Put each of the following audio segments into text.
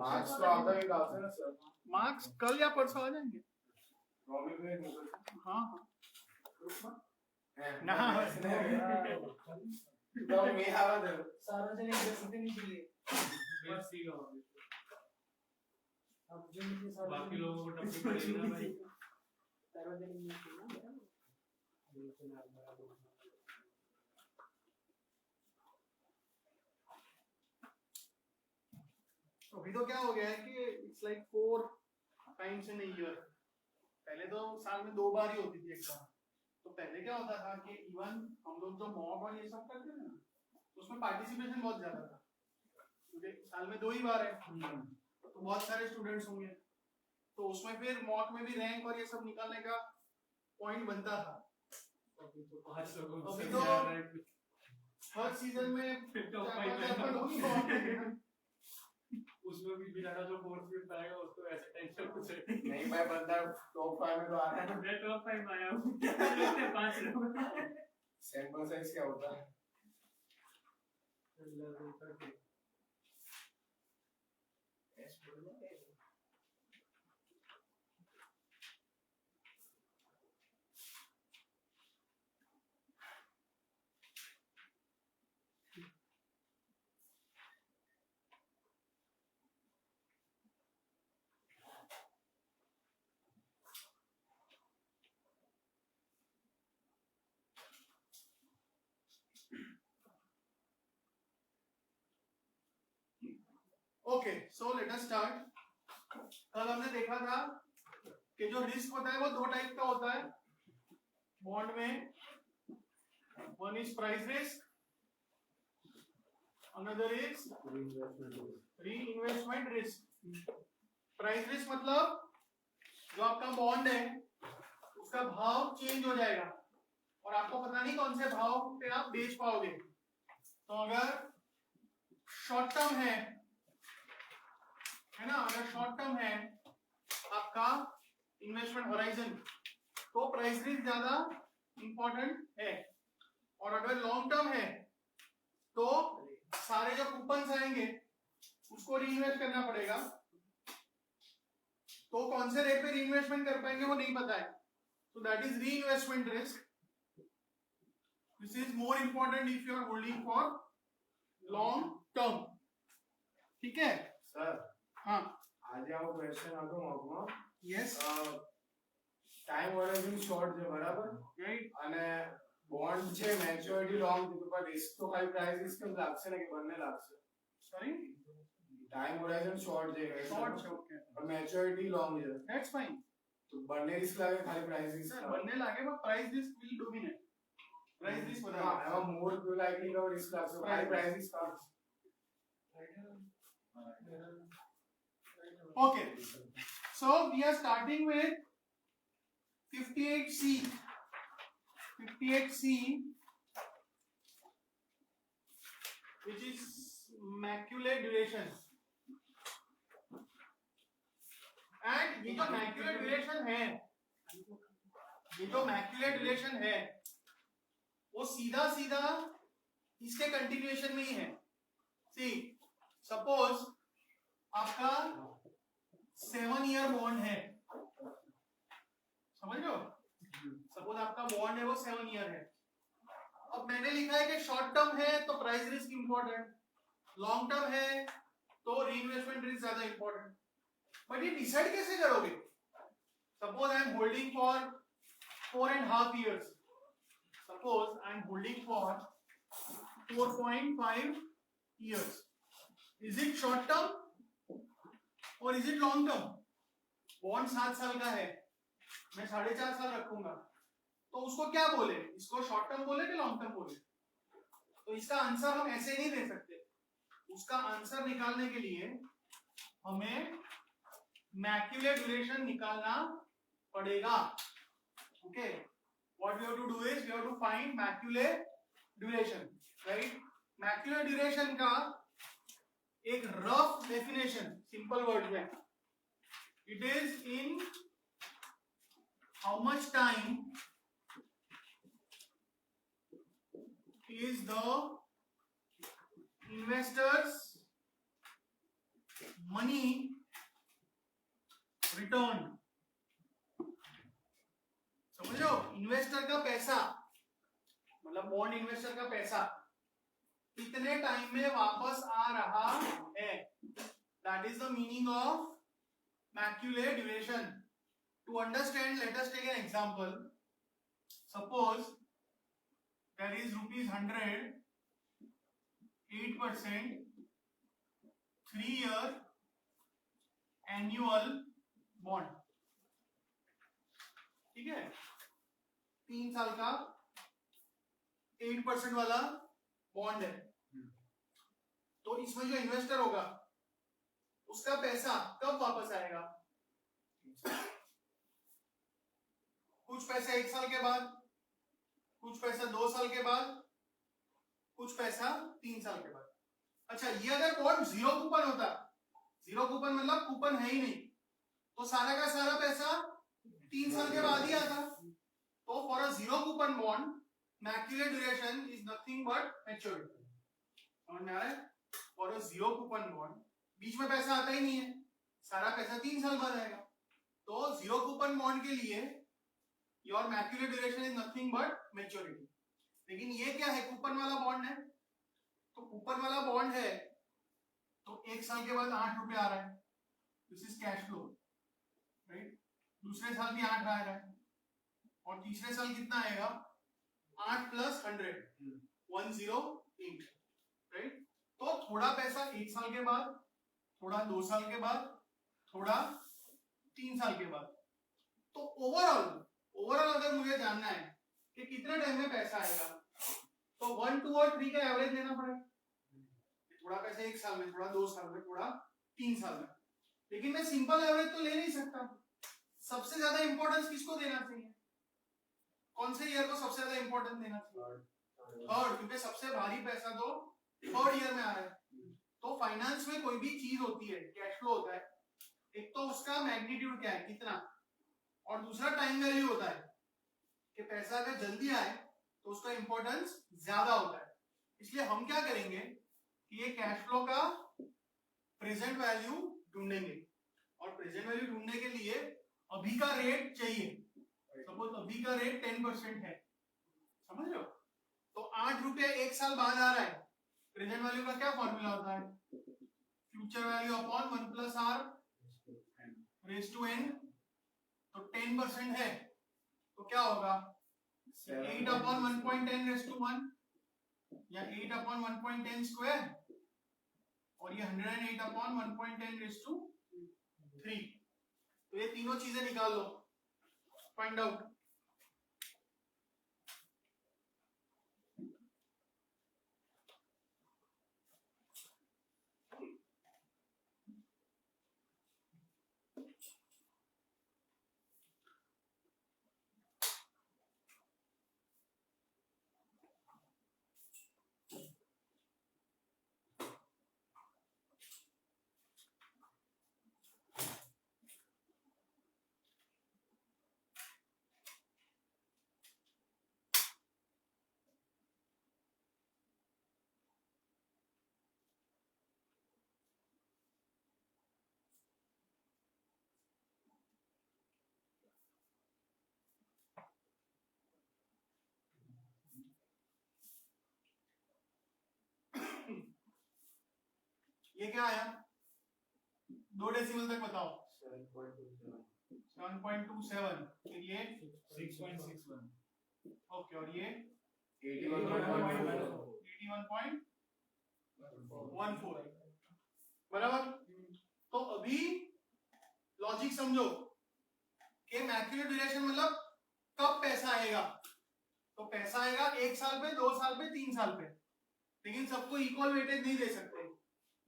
Marks तो आता ही गाँव से ना सर। मार्क्स कल या परसों आ जाएंगे। हाँ ना तो मैं आवा दे सार्वजनिक गतिविधि के लिए अब जिनके साथ बाकी लोगों को टप्पी पड़ेगी ना भाई। सार्वजनिक अभी तो क्या हो गया है कि it's like 4 times in a year. पहले तो साल में 2 बार ही होती थी एग्जाम। तो पहले क्या होता था कि इवन हम लोग जो मॉक और ये सब करते थे ना, उसमें पार्टिसिपेशन बहुत ज्यादा था, क्योंकि साल में 2 ही बार है तो बहुत सारे स्टूडेंट्स होंगे, तो उसमें फिर मॉक में भी रैंक और ये सब निकालने का पॉइंट बनता था। अभी तो 5 लोगों अभी से तो ज्यादा है। हर सीजन में फिर तो 4-5 लोग ही मॉक में उसमें भी बिना जो फोर्स में पाएगा उसको ऐसे टेंशन कुछ है। नहीं मैं बंदा टॉप 5 में तो आ रहा है। मैं टॉप 5 में आया हूँ। लगते 5 लोग। सैंपल साइज क्या होता है? Okay so let us start. कल हमने देखा था कि जो रिस्क होता है वो 2 टाइप का होता है बॉन्ड में। One is price risk, another is री इन्वेस्टमेंट रिस्क। प्राइस रिस्क मतलब जो आपका बॉन्ड है उसका भाव चेंज हो जाएगा और आपको पता नहीं कौन से भाव पे आप बेच पाओगे। तो अगर शॉर्ट टर्म है ना, अगर शॉर्ट टर्म है आपका इन्वेस्टमेंट होराइजन, तो प्राइस रिस्क ज्यादा इंपॉर्टेंट है। और अगर लॉन्ग टर्म है तो सारे जो कूपन्स आएंगे उसको रीइन्वेस्ट करना पड़ेगा। तो कौन से रेट पे रीइन्वेस्टमेंट कर पाएंगे वो नहीं पता है, so that is reinvestment risk. This is more important if you are holding for long term. ठीक है सर हाँ આજે આવો ક્વેશ્ચન હતો મોકમાં yes ટાઈમ હોરાઇઝન શોર્ટ છે બરાબર right અને બોન્ડ છે મેચ્યોરિટી લોંગ છે પર રિસ્ક તો ખાલી પ્રાઇસ રિસ્ક જ લાગશે ને કે બંને લાગશે sorry ટાઈમ હોરાઇઝન શોર્ટ છે short છે okay पर मैच्योरिटी लॉन्ग है that's fine तो बनने रिस्क लागे खाली प्राइस रिस्क sir बनने लागे but price risk will dominate price risk हां बता एमा मोर लाइकली का रिस्क लागे खाली price risk okay so we are starting with 58C 58C which is maculate duration। And ये जो मैक्युलेट ड्यूरेशन है, ये जो मैक्युलेट ड्यूरेशन है वो सीधा सीधा इसके कंटिन्यूएशन में ही है। सी सपोज आपका 7 ईयर बॉन्ड है, समझ लो, सपोज आपका बॉन्ड है वो 7 ईयर है। अब मैंने लिखा है कि शॉर्ट टर्म है तो price risk important, long term है तो रीइन्वेस्टमेंट रिस्क ज्यादा इंपॉर्टेंट। बट ये डिसाइड कैसे करोगे? Suppose I am holding for 4.5 years, suppose I am holding for 4.5 years, is it short term और is it long term? Bond 7 साल का है, मैं 4.5 साल रखूंगा, तो उसको क्या बोले? इसको शॉर्ट टर्म बोले कि लॉन्ग टर्म बोले? तो इसका आंसर हम ऐसे नहीं दे सकते। उसका आंसर निकालने के लिए हमें मैक्युलेट ड्यूरेशन निकालना पड़ेगा। Okay, what we have to do is we have to find Macaulay duration, right? Macaulay duration का एक रफ डेफिनेशन सिंपल वर्ड में, it is in how much time is the investors money return, समझो, investor का पैसा मतलब bond investor का पैसा कितने टाइम में वापस आ रहा है, that is the meaning of Macaulay duration. To understand, let us take an example. Suppose there is ₹100, 8%, 3-year annual bond. ठीक है, 3 साल का 8% वाला बॉन्ड है. तो इसमें जो इन्वेस्टर होगा उसका पैसा कब वापस आएगा? कुछ पैसा 1 साल के बाद, कुछ पैसा 2 साल के बाद, कुछ पैसा 3 साल के बाद. अच्छा, ये अगर बॉन्ड 0 कूपन होता, 0 कूपन मतलब कूपन है ही नहीं, तो सारा का सारा पैसा 3 साल के बाद ही आता. तो for a 0 coupon bond Macaulay duration is nothing but maturity. समझ में आ रहा है? फॉर अ 0 कूपन बॉन्ड बीच में पैसा आता ही नहीं है, सारा पैसा 3 साल बाद आएगा. तो 0 कूपन बॉन्ड के लिए your Macaulay duration is nothing but maturity. लेकिन ये क्या है? कूपन वाला बॉन्ड है. तो कूपन वाला बॉन्ड है तो 1 साल के बाद 8 रुपए आ रहा है, this is cash flow, right. दूसरे साल भी 8 आ रहा है और तीसरे साल कितना आएगा? 8 + 100, 108, राइट. तो थोड़ा पैसा 1 साल के बाद, थोड़ा 2 साल के बाद, थोड़ा 3 साल के बाद. तो ओवरऑल अगर मुझे जानना है कि कितने टाइम में पैसा आएगा, तो 1, 2 और 3 का एवरेज लेना पड़ेगा. थोड़ा पैसा 1 साल में, थोड़ा 2 साल में, थोड़ा 3 साल में. लेकिन मैं सिंपल एवरेज तो ले नहीं सकता. सबसे ज्यादा इंपॉर्टेंस किसको देना चाहिए? कौन से ईयर को सबसे ज्यादा इंपॉर्टेंस देना चाहिए? थर्ड, क्योंकि सबसे भारी पैसा तो थर्ड ईयर में आ रहा है. तो फाइनेंस में कोई भी चीज होती है, कैश फ्लो होता है, एक तो उसका मैग्नीट्यूड क्या है, कितना, और दूसरा टाइम वैल्यू होता है कि पैसा अगर जल्दी आए तो उसका इंपॉर्टेंस ज्यादा होता है. इसलिए हम क्या करेंगे कि ये कैश फ्लो का प्रेजेंट वैल्यू ढूंढेंगे, और प्रेजेंट वैल्यू ढूंढने के लिए अभी का रेट चाहिए. सपोज अभी का रेट 10% है, समझ रहे हो? तो 8 रुपए 1 साल बाद आ रहा है. प्रेजेंट वैल्यू का क्या फॉर्मूला होता है? Future value upon 1 + r raise to n. तो 10% है तो क्या होगा? 8/1.10 रेज़ टू 1 या 8/1.10 स्क्वायर, और ये 108/1.10 रेज़ टू 3. तो ये तीनों चीजें निकाल लो, फाइंड आउट. ये क्या आया? 2 डेसिमल तक बताओ. 7.27. फिर ये 6.61. ओके, और ये 81.14. 81.14. बराबर. तो अभी लॉजिक समझो कि मैक्यूलेट ड्यूरेशन मतलब कब पैसा आएगा. तो पैसा आएगा 1 साल पे, 2 साल पे, 3 साल पे. लेकिन सबको इक्वल वेटेज नहीं दे सकते.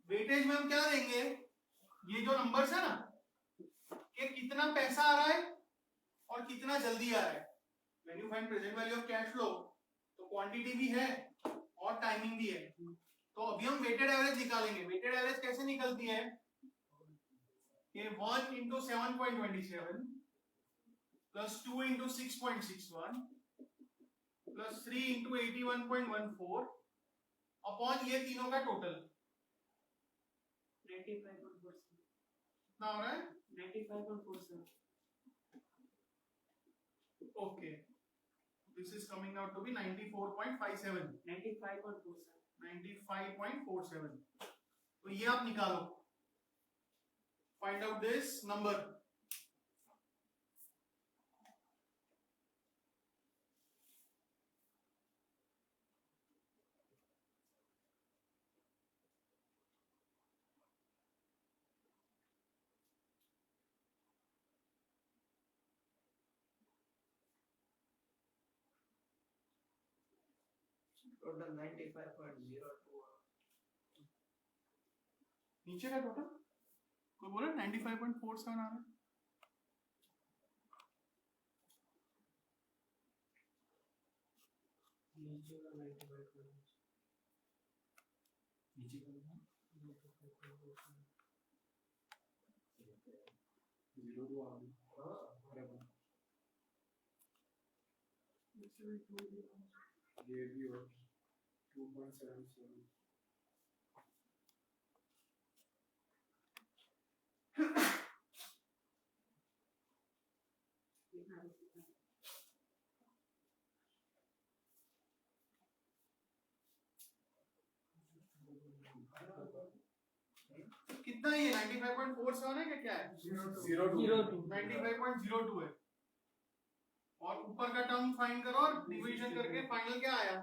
वेटेज में हम क्या देंगे? ये जो नंबर्स है ना, कि कितना पैसा आ रहा है और कितना जल्दी आ रहा है. When you find present value of cash flow तो क्वांटिटी भी है और टाइमिंग भी है. तो अभी हम वेटेड एवरेज निकालेंगे. वेटेड एवरेज कैसे निकलती है? ये 1 × 7.27 + 2 × 6.61 + 3 × 81.14 अपॉन ये तीनों का टोटल. 95.47. कितना हो रहा है? 95.47. Okay. This is coming out to be 94.57. 95.47. 95.47. तो ये आप निकालो. Find out this number. Total 95.02. नीचे का टोटल कोई बोला 95.47 आ रहा है. नीचे का 95.47. नीचे का 0 आ गया. ये भी और 2.77. कितना ये 95.47 है क्या है? 0.02. 95.02 है. और ऊपर का टर्म फाइंड करो और डिवीजन करके फाइनल क्या आया?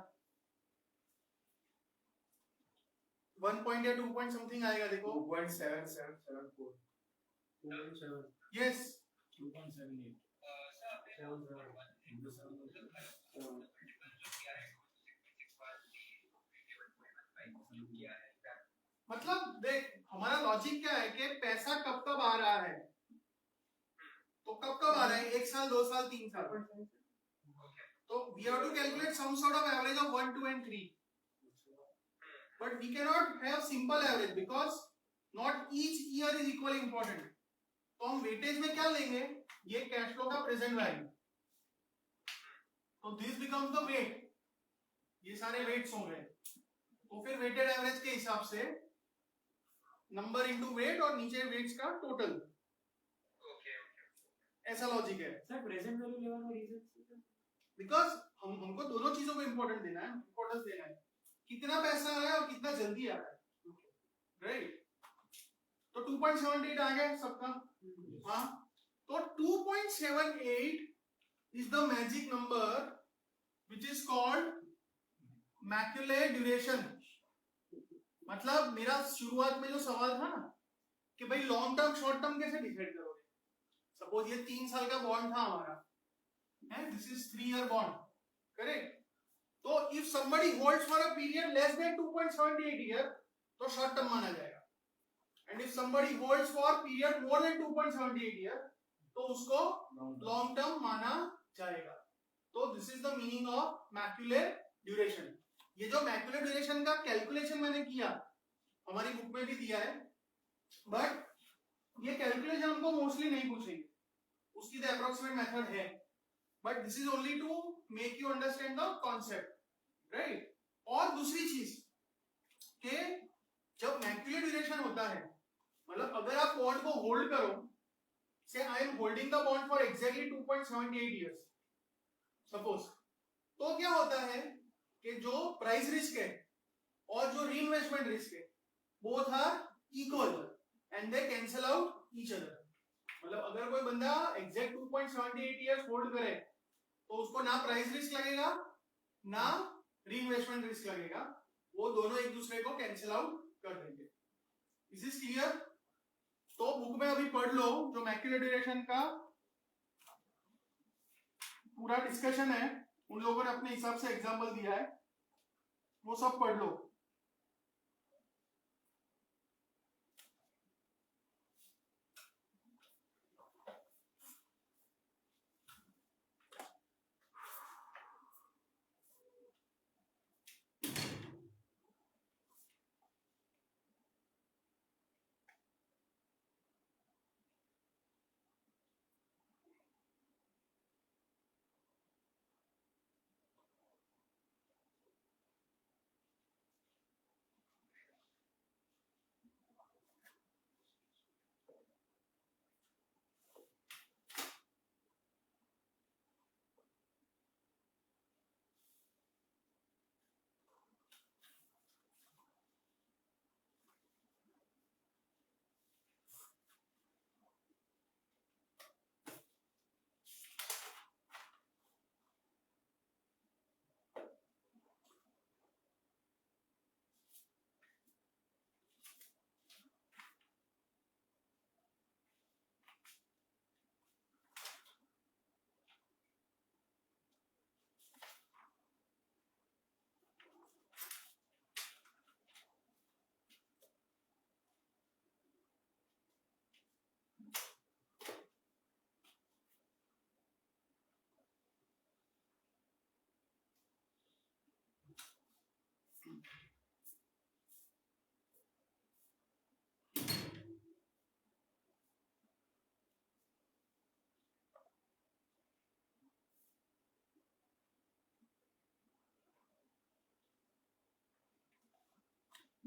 1 पॉइंट या 2 पॉइंट समथिंग आएगा. देखो 2.7774. 2.7. यस 2.78. 7. मतलब देख हमारा लॉजिक क्या है कि पैसा कब कब आ रहा है. तो कब कब आ रहा है? 1 साल 2 साल 3 साल. तो we have to calculate some sort of average of 1, 2 and 3. But we cannot have simple average because not each year is equally important. तो हम वेटेज में क्या लेंगे? ये कैश फ्लो का प्रेजेंट वैल्यू. तो दिस बिकम्स द वेट. ये सारे वेट्स हो गए. तो फिर वेटेड एवरेज के हिसाब से नंबर इनटू वेट और नीचे वेट्स का टोटल. ऐसा लॉजिक है. सर प्रेजेंट वैल्यू लेवल में रीजन बिकॉज हमको दोनों चीजों को इंपॉर्टेंट देना है. इंपॉर्टेंस देना है कितना पैसा आ रहा है और कितना जल्दी आ रहा है. राइट. तो 2.78 आ गया सबका. हाँ. तो 2.78 is the magic number which is called Macaulay duration. मतलब मेरा शुरुआत में जो सवाल था ना कि भाई लॉन्ग टर्म शॉर्ट टर्म कैसे डिसाइड करोगे. सपोज ये 3 साल का बॉन्ड था हमारा. This is 3 year bond. Correct. तो if somebody holds for a period less than 2.78 year तो शॉर्ट टर्म माना जाएगा. And if somebody holds for period more than 2.78 year तो उसको लॉन्ग टर्म माना जाएगा. तो this is the meaning of Macaulay duration. ये जो मैक्यूले ड्यूरेशन का कैलकुलेशन मैंने किया हमारी बुक में भी दिया है. बट ये कैलकुलेशन हमको मोस्टली नहीं पूछेंगे. उसकी द अप्रोक्सीमेट मेथड है. But this is only to make you understand the concept. Right. और दूसरी चीज कि जब मैक्यूले ड्यूरेशन होता है मतलब अगर आप बॉन्ड को होल्ड करो से आई am holding the bond for exactly 2.78 years suppose. तो क्या होता है कि जो प्राइस रिस्क है और जो रीइन्वेस्टमेंट रिस्क है both are equal and they cancel out each other. मतलब अगर कोई बंदा एग्जैक्ट 2.78 इयर्स होल्ड करे तो उसको ना प्राइस रिस्क लगेगा ना रीइन्वेस्टमेंट रिस्क लगेगा. वो दोनों एक दूसरे को कैंसिल आउट कर देंगे. Is this clear? तो बुक में अभी पढ़ लो जो मैक्यूले ड्यूरेशन का पूरा डिस्कशन है. उन लोगों ने अपने हिसाब से एग्जांपल दिया है वो सब पढ़ लो.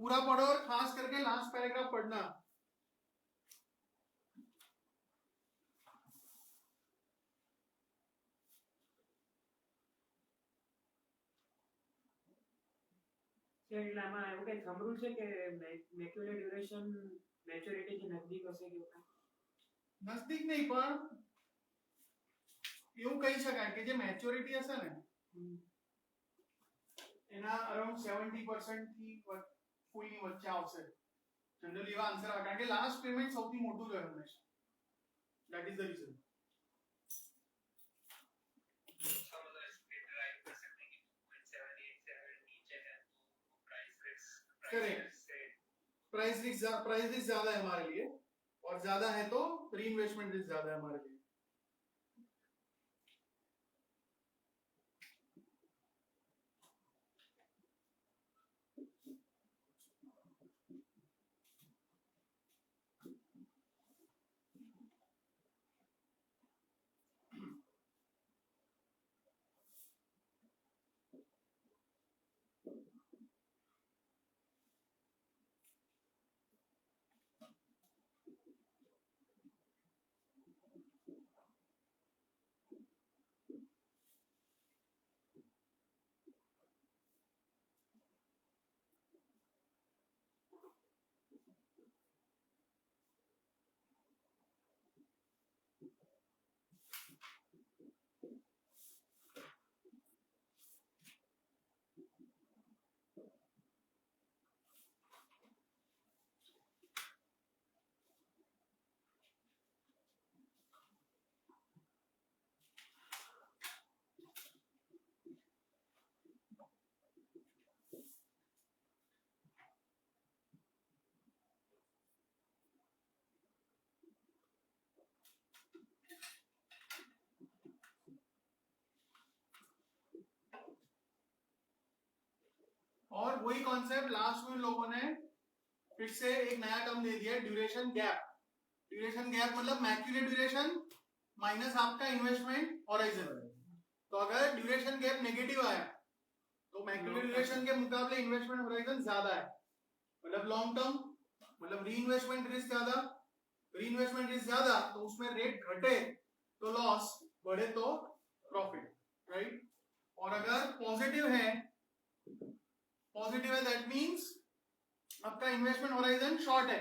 पूरा पढ़ो और खास करके लास्ट पैराग्राफ पढ़ना। એટલે આમાં એવું કંઈ સાંભળ્યું છે કે મેક્યુલર ડ્યુરેશન મેચ્યોરિટી નજદીક હશે કે એવું નજદીક નહીં પણ એવું કહી શકાય કે જે મેચ્યોરિટી હશે ને એના અરાઉન્ડ 70% થી ફૂલની વચ્ચે આવશે જનરલી એવા આન્સર આવે કારણ કે લાસ્ટ પેમેન્ટ સૌથી મોટું જ હોય હંમેશા that is the reason price risk ज्यादा है हमारे लिए और ज्यादा है तो री इन्वेस्टमेंट रिस्क ज्यादा है हमारे लिए। और वही कॉन्सेप्ट लास्ट में लोगों ने फिर से एक नया टर्म दे दिया ड्यूरेशन गैप। ड्यूरेशन गैप मतलब मैक्युलर ड्यूरेशन माइनस आपका इन्वेस्टमेंट हॉराइजन। तो अगर ड्यूरेशन गैप नेगेटिव आया तो मैक्युलर ड्यूरेशन के मुकाबले इन्वेस्टमेंट हॉराइजन ज्यादा है, मतलब लॉन्ग टर्म मतलब री इन्वेस्टमेंट रिस्क ज्यादा, री इन्वेस्टमेंट रिस्क ज्यादा तो उसमें रेट घटे तो लॉस, बढ़े तो प्रॉफिट, राइट। और अगर पॉजिटिव है दैट मींस आपका इन्वेस्टमेंट होराइजन शॉर्ट है,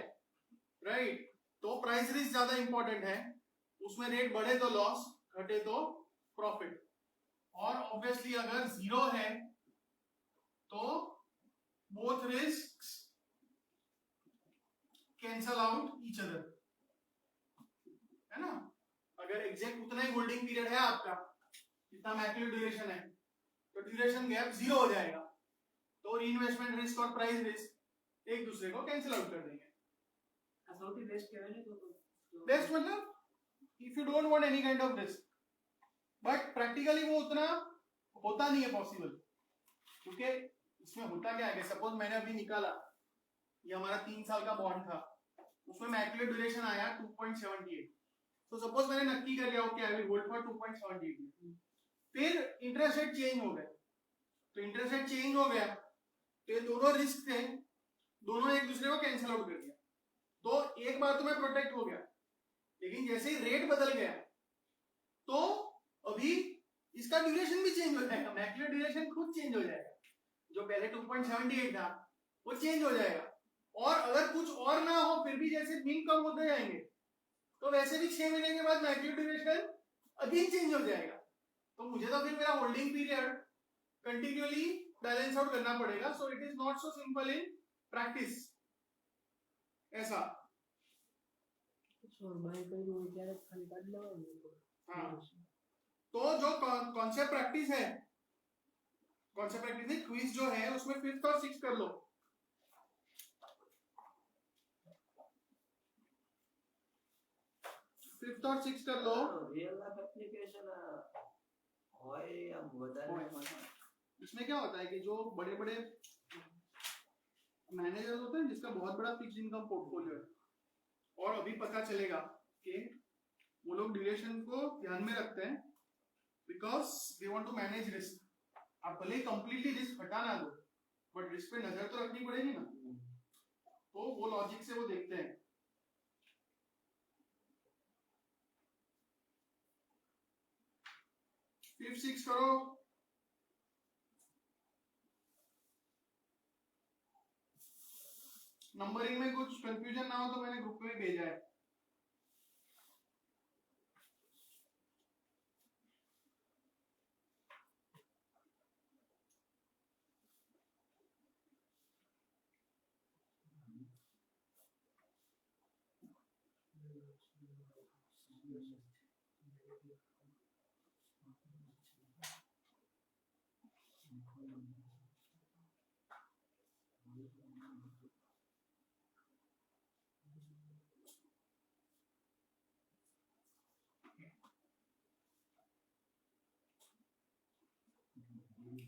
राइट। तो प्राइस रिस्क ज्यादा इंपॉर्टेंट है, उसमें रेट बढ़े तो लॉस, घटे तो प्रॉफिट। और ऑब्वियसली अगर जीरो है तो both risks cancel out each other, है ना। अगर एग्जैक्ट उतना ही होल्डिंग पीरियड है आपका जितना मैक्युलर ड्यूरेशन है तो ड्यूरेशन गैप जीरो हो जाएगा, तो रीइन्वेस्टमेंट रिस्क और प्राइस रिस्क एक दूसरे को कैंसिल आउट कर देंगे। સૌથી બેસ્ટ કહેવાય ને તો बेस्ट मतलब if you don't want any kind of risk, but practically वो उतना होता नहीं है पॉसिबल, क्योंकि इसमें होता क्या है कि सपोज मैंने अभी निकाला ये हमारा 3 साल का बॉन्ड था, उसमें मैक्युलर ड्यूरेशन आया 2.78, तो सपोज मैंने नक्की कर लिया okay I will hold for 2.78, फिर इंटरेस्ट रेट चेंज हो गया, तो इंटरेस्ट रेट चेंज हो गया तो ये दोनों रिस्क थे, दोनों एक दूसरे को कैंसिल आउट कर दिया, तो एक बार तो मैं प्रोटेक्ट हो गया। लेकिन जैसे ही रेट बदल गया तो अभी इसका ड्यूरेशन भी चेंज हो जाएगा, मैक्युलर ड्यूरेशन खुद चेंज हो जाएगा, जो पहले 2.78 था वो चेंज हो जाएगा। और अगर कुछ और ना हो फिर भी जैसे दिन कम होते जाएंगे तो वैसे भी 6 महीने के बाद मैक्युलर ड्यूरेशन अगेन चेंज हो जाएगा, तो मुझे तो फिर मेरा holding period continually balance out करना पड़ेगा। So it is not so simple in practice ऐसा। બાય કર્યું ત્યારે ખાલી કાઢી લેવાનું। हाँ, तो जो कॉन्सेप्ट प्रैक्टिस है, कॉन्सेप्ट प्रैक्टिस नहीं क्विज जो है उसमें 5th और 6th कर लो। 5th और 6th कर लो। रियल लाइफ एप्लीकेशन होय या વધારે इसमें क्या होता है कि जो बड़े बड़े मैनेजर्स होते हैं जिसका बहुत बड़ा फिक्स्ड इनकम पोर्टफोलियो है, और अभी पता चलेगा कि वो लोग ड्यूरेशन को ध्यान में रखते हैं because they want to manage risk. आप भले ही कंप्लीटली रिस्क हटा ना दो बट रिस्क पे नजर तो रखनी पड़ेगी ना। वो लॉजिक से वो देखते हैं। फिफ्थ सिक्स करो। नंबरिंग में कुछ कंफ्यूजन ना हो तो मैंने ग्रुप में भेजा है।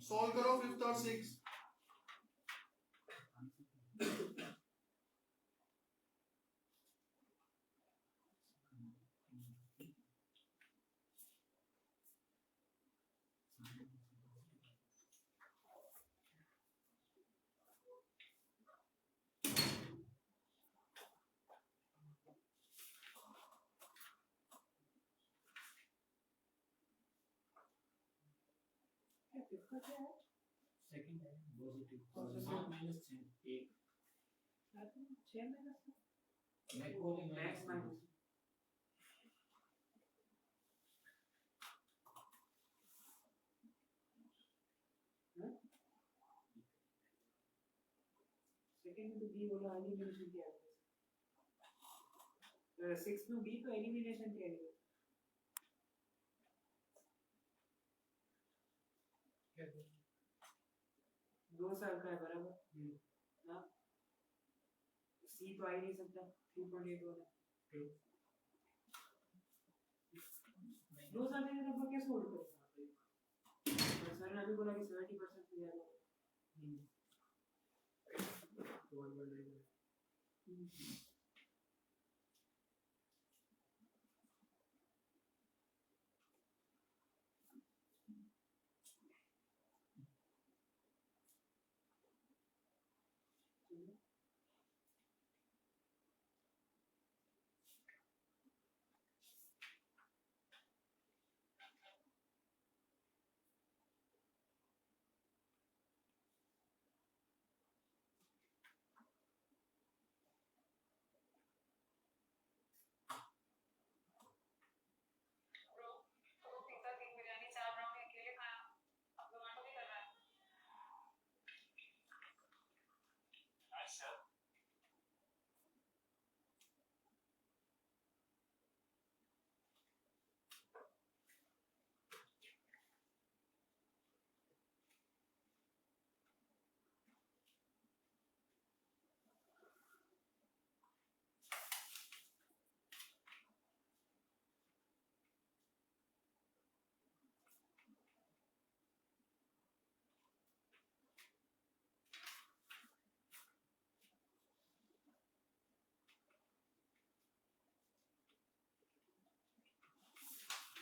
सॉल्व करो फिफ्थ और सिक्स। इसका क्या है? सेकंड है पॉजिटिव 7 माइनस 1 6 माइनस मैक्रोली मैक्स माइनस सेकंड में तो बी बोला एलिमिनेशन किया है। 6 में बी तो एलिमिनेशन किया है। दो साल का है बराबर। हाँ सी तो आ ही नहीं सकता 3.8 वाला। दो साल में लगभग कैसे होल्ड करेगा? सर ने अभी बोला कि 70% किया है।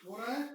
हो रहा है।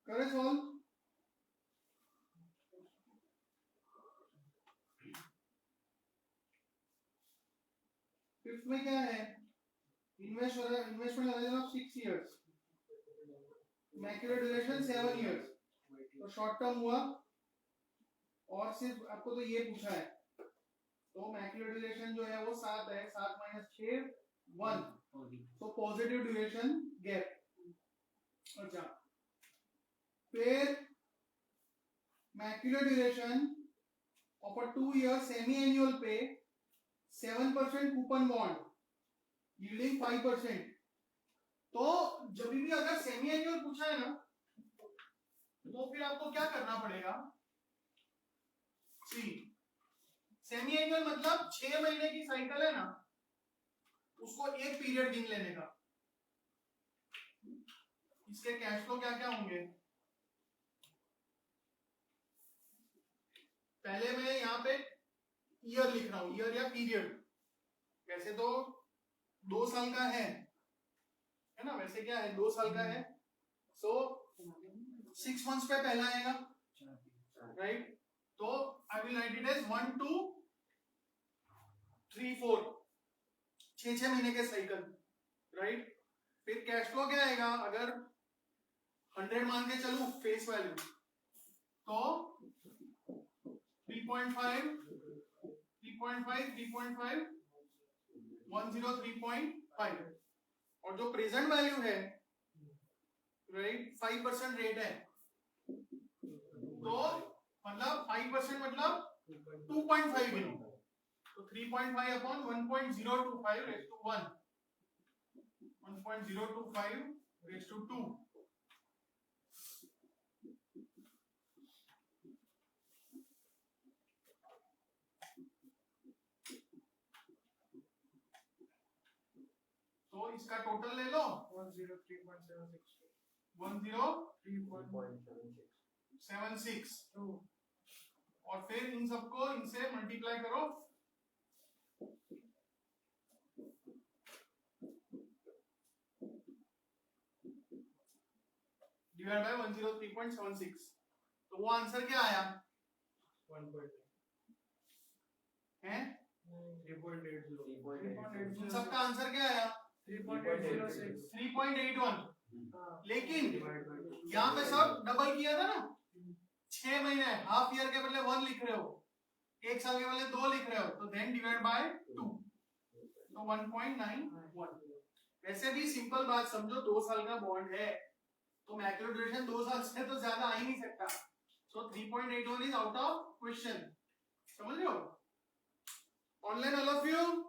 करे सॉल्व। फिफ्थ में क्या है? Investment horizon of 6 years, macular duration 7 years, तो शॉर्ट टर्म हुआ। और सिर्फ आपको तो ये पूछा है, तो मैक्युलर ड्यूरेशन जो है वो 7 है, 7 - 6 1, तो पॉजिटिव ड्यूरेशन गैप। अच्छा, फिर macular duration of a 2 year semi annual पे 7% कूपन बॉन्ड यील्डिंग 5%। तो जब भी अगर सेमी एनुअल पूछा है ना, तो फिर आपको क्या करना पड़ेगा? सी, सेमी एनुअल मतलब 6 महीने की साइकिल है ना, उसको एक पीरियड गिन लेने का। इसके कैश फ्लो क्या क्या होंगे? पहले मैं यहाँ पे ईयर लिख रहा हूं, ईयर या पीरियड। वैसे तो 2 साल का है ना, वैसे क्या है 2 साल का है, सो 6 months पे पहला आएगा, राइट? तो I will write it as 1 2 3 4, 6 महीने के साइकिल, राइट? फिर कैश फ्लो क्या आएगा? अगर 100 मान के चलूं फेस वैल्यू, तो 3.5 3.5 3.5 103.5, और जो प्रेजेंट वैल्यू है, राइट, 5% रेट है, तो मतलब 5% मतलब 2.5 गिनो, तो 3.5 upon 1.025 raise to 1, 1.025 raise to 2। तो इसका टोटल ले लो 103.76, और फिर इन सबको इनसे मल्टीप्लाई करो, डिवाइड बाय 103.76, तो वो आंसर क्या आया? 1.8 है 3.80 इन सबका आंसर क्या आया? 3.81। लेकिन यहाँ पे सब डबल किया था ना, 6 महीने, हाफ ईयर के बदले 1 लिख रहे हो, 1 साल के बदले 2 लिख रहे हो, तो देन डिवाइड बाय 2, तो 1.91। वैसे भी सिंपल बात समझो, 2 साल का बॉन्ड है, तो मैक्रो ड्यूरेशन 2 साल से तो ज्यादा आ ही नहीं सकता, so 3.81 is out of question. समझ रहे हो? Online all of you?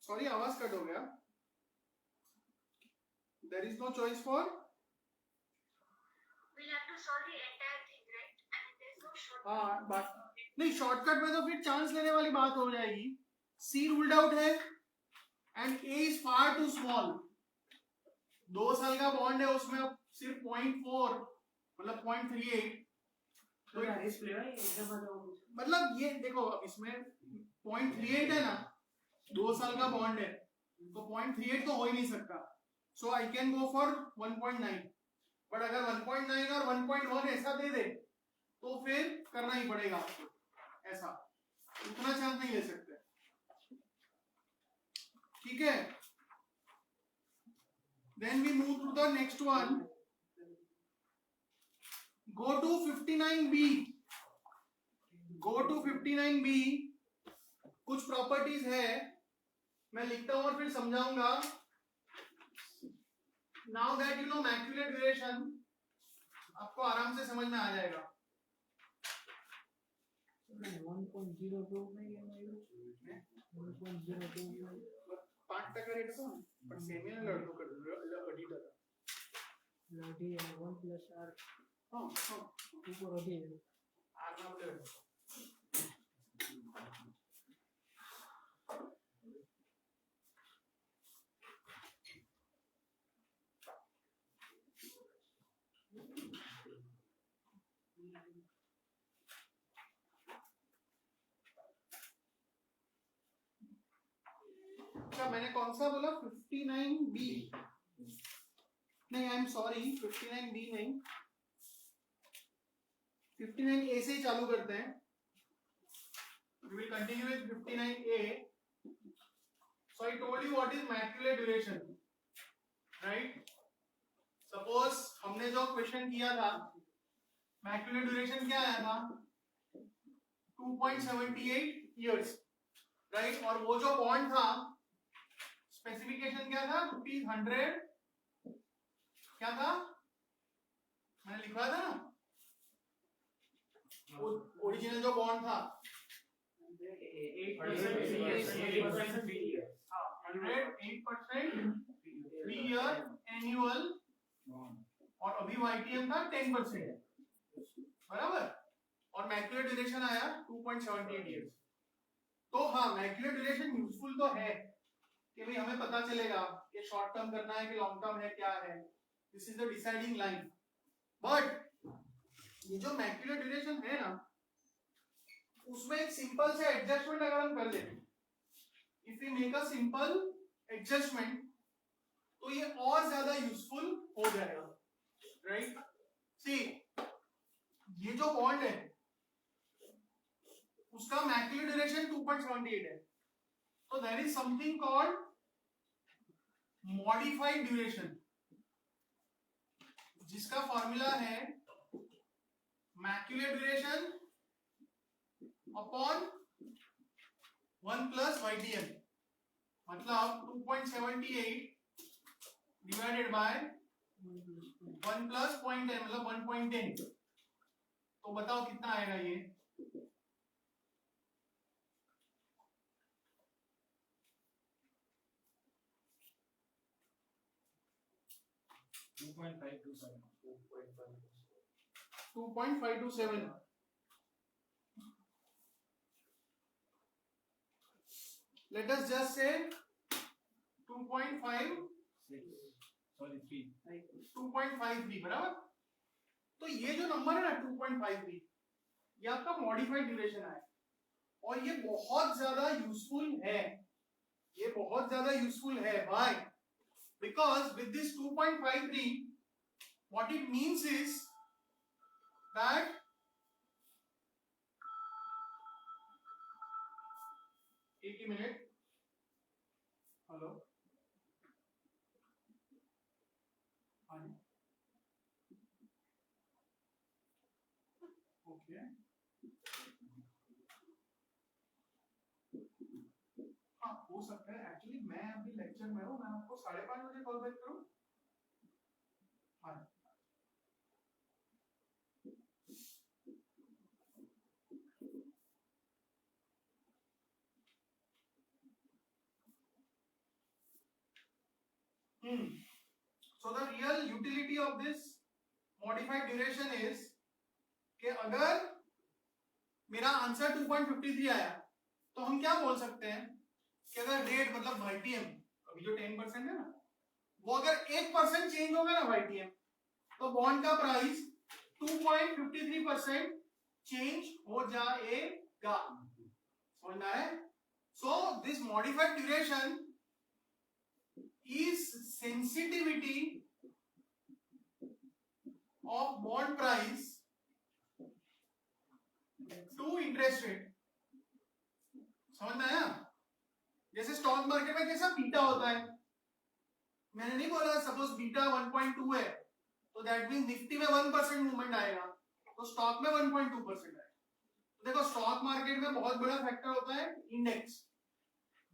Sorry, आवाज कट हो गया। There is no choice for, हाँ बात नहीं, शॉर्टकट में तो फिर चांस लेने वाली बात हो जाएगी। सी रूल्ड आउट है and A is far too small. 2 साल का बॉन्ड है, उसमें अब सिर्फ 0.4 मतलब 0.38, तो मतलब ये देखो, अब इसमें 0.38 है ना, 2 साल का बॉन्ड है, तो 0.38 तो हो ही नहीं सकता, so I can go for 1.9। But अगर 1.9 और 1.1 ऐसा दे दे, तो फिर करना ही पड़ेगा आपको ऐसा, उतना चांस नहीं ले सकते, ठीक है? Then we move to the next one, go to 59B। Go to 59B, कुछ प्रॉपर्टीज है, मैं लिखता हूं और फिर समझाऊंगा। Now that you know macular duration, आपको आराम से समझ में आ जाएगा। 1.02 5% रेट था, पर सेमी में लड़को कर अडी था, लड़ी है 1 + r हां ऊपर अडी है आर ना बोले। अच्छा, मैंने कौन सा बोला? 59B नहीं, आई एम सॉरी, 59B नहीं, 59A से ही चालू करते हैं. We will continue with 59A. So I told you what is macular duration, right? Suppose हमने जो क्वेश्चन किया था, macular duration क्या आया था? 2.78 years, right? और वो जो बॉन्ड था, स्पेसिफिकेशन क्या था? ₹100 क्या था? मैंने लिखवा था ना, ओरिजिनल जो बॉन्ड था 8% 3 ईयर एनुअल, और अभी YTM था 10%, बराबर. और मैक्युलर ड्यूरेशन आया 2.78 years. तो हाँ, मैक्युलर ड्यूरेशन यूजफुल तो है कि भाई हमें पता चलेगा कि शॉर्ट टर्म करना है कि लॉन्ग टर्म है, क्या है. This is the deciding line. But ये जो मैक्युलर ड्यूरेशन है ना, उसमें एक सिंपल से एडजस्टमेंट अगर हम कर लें, if we make a simple adjustment, तो ये और ज्यादा यूजफुल हो जाएगा, राइट. सी, ये जो बॉन्ड है उसका मैक्युलर ड्यूरेशन 2.78 है. तो there is something called modified duration, जिसका फॉर्मूला है Macaulay duration upon 1 plus YTM, मतलब 2.78 डिवाइडेड बाय 1 प्लस 0.10, मतलब 1.10. तो बताओ कितना आएगा ये? Two point 527. Let us just say 2.5, 2.53, बराबर. तो ये जो नंबर है ना 2.53, ये आपका मॉडिफाइड ड्यूरेशन है, और ये बहुत ज्यादा यूजफुल है. ये बहुत ज्यादा यूजफुल है. Why? Because with this 2.53, what it means is that एक ही मिनट, हेलो, ओके, हाँ हो सकता है. एक्चुअली मैं अभी लेक्चर में हूँ, मैं आपको 5:30 बजे कॉल बैक करूँ. हाँ, so the real utility of this modified duration is कि अगर मेरा आंसर 2.53 आया, तो हम क्या बोल सकते हैं कि अगर रेट मतलब YTM अभी जो 10% है ना, वो अगर 1% चेंज होगा ना YTM, तो बॉन्ड का प्राइस 2.53% चेंज हो जाएगा. समझ में आ रहा है? So this modified duration is sensitivity of bond price to interest rate. समझ में आया? जैसे स्टॉक मार्केट में कैसा बीटा होता है, मैंने नहीं बोला सपोज बीटा 1.2 है, तो दैट मींस निफ्टी में 1% मूवमेंट आएगा, तो स्टॉक में 1.2% आएगा. तो देखो, स्टॉक मार्केट में बहुत बड़ा फैक्टर होता है इंडेक्स,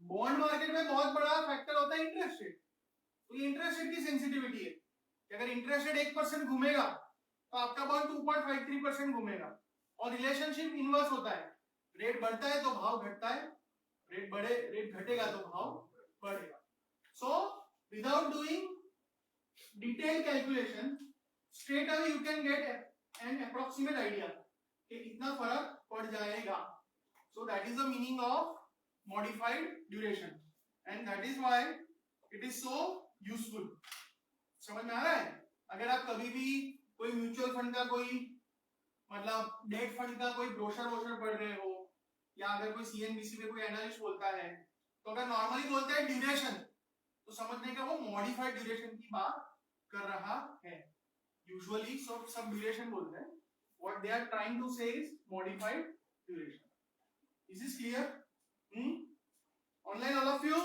बॉन्ड मार्केट में बहुत बड़ा फैक्टर होता है इंटरेस्ट रेट. तो ये इंटरेस्ट रेट की सेंसिटिविटी है कि अगर इंटरेस्ट रेट 1% घूमेगा तो आपका बॉन्ड 2.53% घूमेगा. और रिलेशनशिप इनवर्स होता है, रेट बढ़ता है तो भाव घटता है, रेट घटेगा तो भाव बढ़ेगा. So without doing detail calculation, straight away you can get an approximate idea कि इतना फर्क पड़ जाएगा. So that is the meaning of modified duration, and that is why it is so useful. समझ में आ रहा है? अगर आप कभी भी कोई म्यूचुअल फंड का कोई मतलब डेट फंड का कोई ब्रोशर पढ़ रहे हो, या अगर कोई CNBC पे कोई एनालिस्ट बोलता है, तो अगर नॉर्मली बोलता है ड्यूरेशन, तो समझने का वो मॉडिफाइड ड्यूरेशन की बात कर रहा है. यूजुअली सब ड्यूरेशन बोलते हैं, What they are trying to say is modified duration. Is this clear? Online all of you?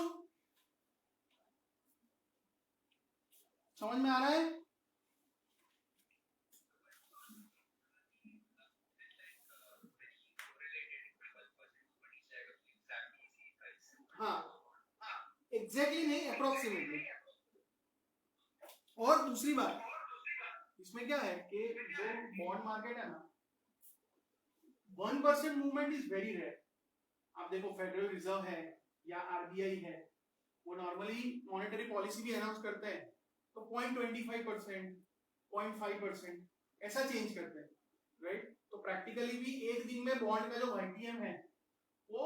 समझ में आ रहा है? हाँ, एग्जैक्टली नहीं, अप्रोक्सीमेटली. और दूसरी बात इसमें क्या है कि जो बॉन्ड मार्केट है ना, 1% मूवमेंट इज वेरी रेयर. आप देखो फेडरल रिजर्व है या आरबीआई है, वो नॉर्मली मॉनेटरी पॉलिसी भी अनाउंस करते हैं तो 0.25%, 0.5% ऐसा चेंज करते हैं, राइट? तो प्रैक्टिकली भी एक दिन में बॉन्ड का जो वाईटीएम है वो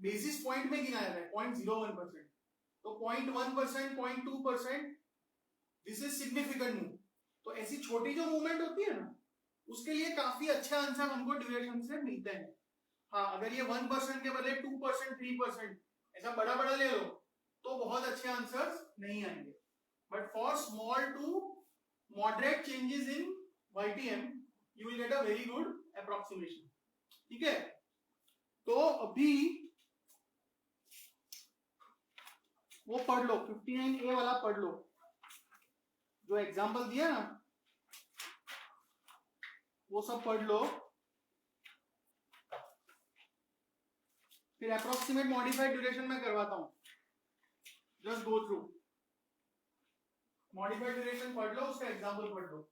बेसिस पॉइंट में गिनाया है 0.01%. तो 0.1%, 0.2% दिस इज सिग्निफिकेंट मूव. तो ऐसी छोटी जो मूवमेंट होती है ना, उसके लिए काफी अच्छा आंसर हमको ड्यूरेशन से मिलते हैं. हाँ, अगर ये 1% के बदले 2%, 3% ऐसा बड़ा बड़ा ले लो तो बहुत अच्छे आंसर्स नहीं आएंगे. But for small to moderate changes in YTM you will get a very good approximation. ठीक है, तो अभी वो पढ़ लो, 59A वाला पढ़ लो, जो एग्जाम्पल दिया ना वो सब पढ़ लो. फिर अप्रोक्सीमेट मॉडिफाइड ड्यूरेशन में करवाता हूं. Just go through modified duration पढ़ लो, उसका एग्जाम्पल पढ़ लो.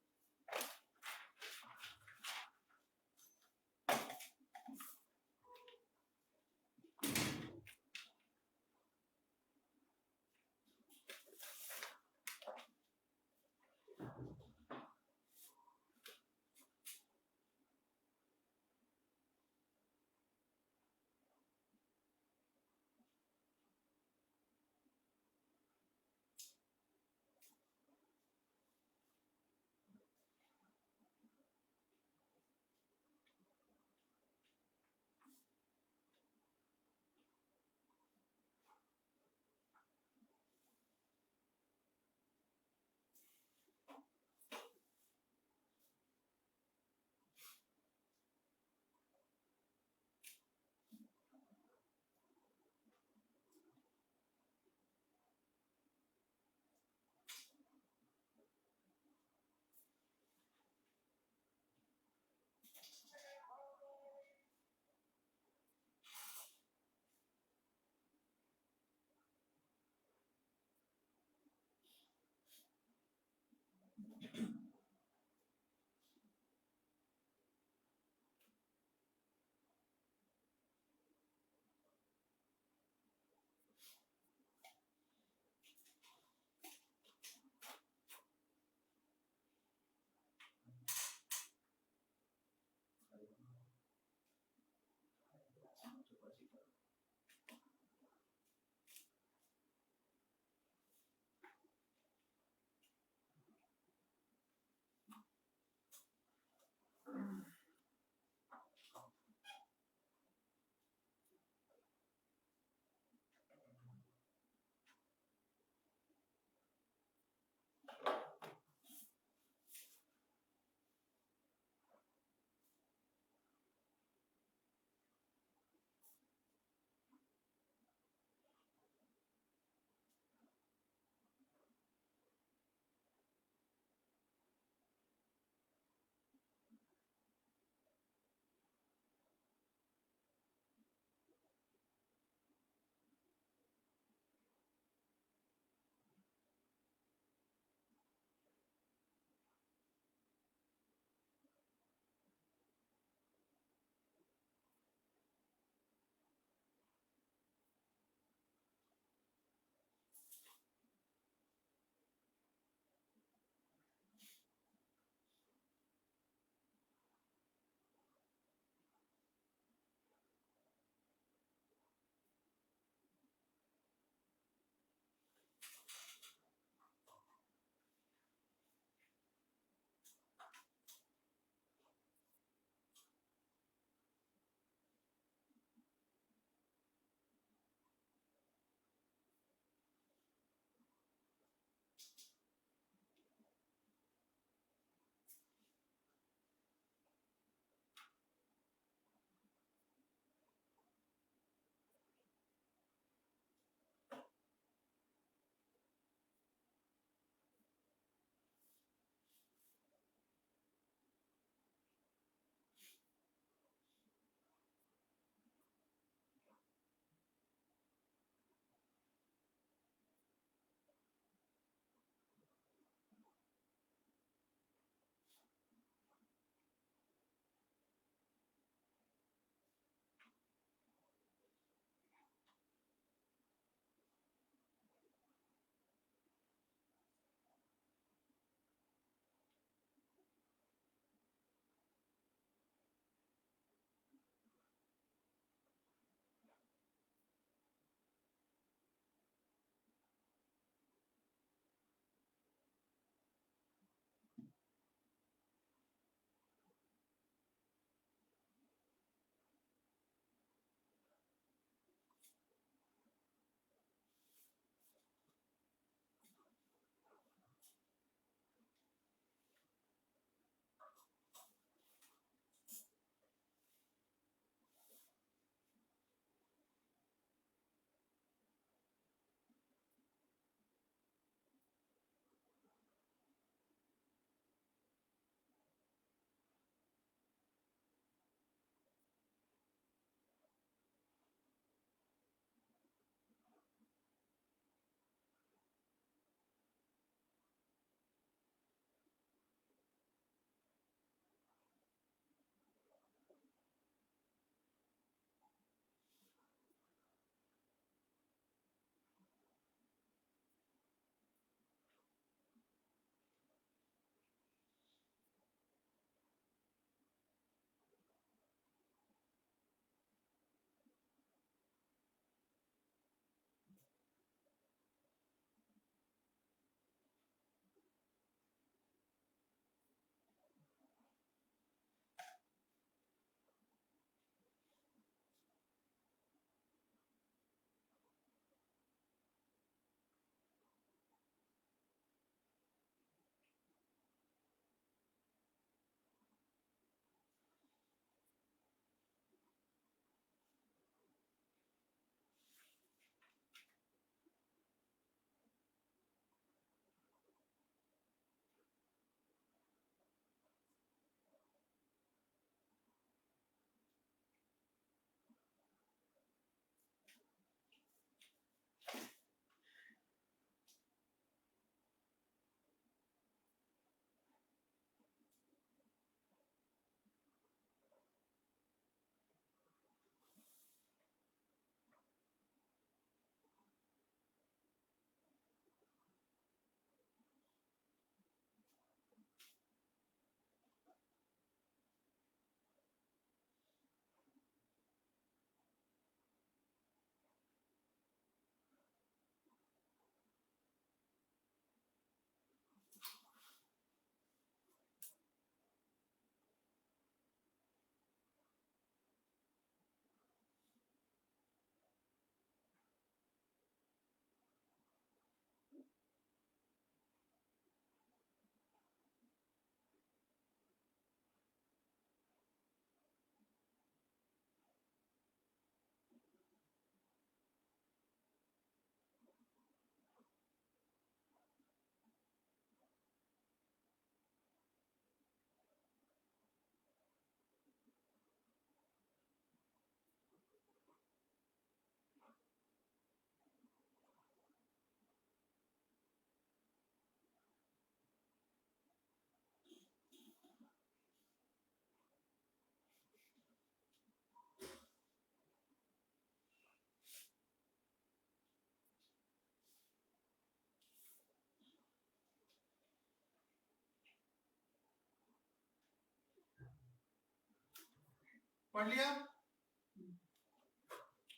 पढ़ लिया?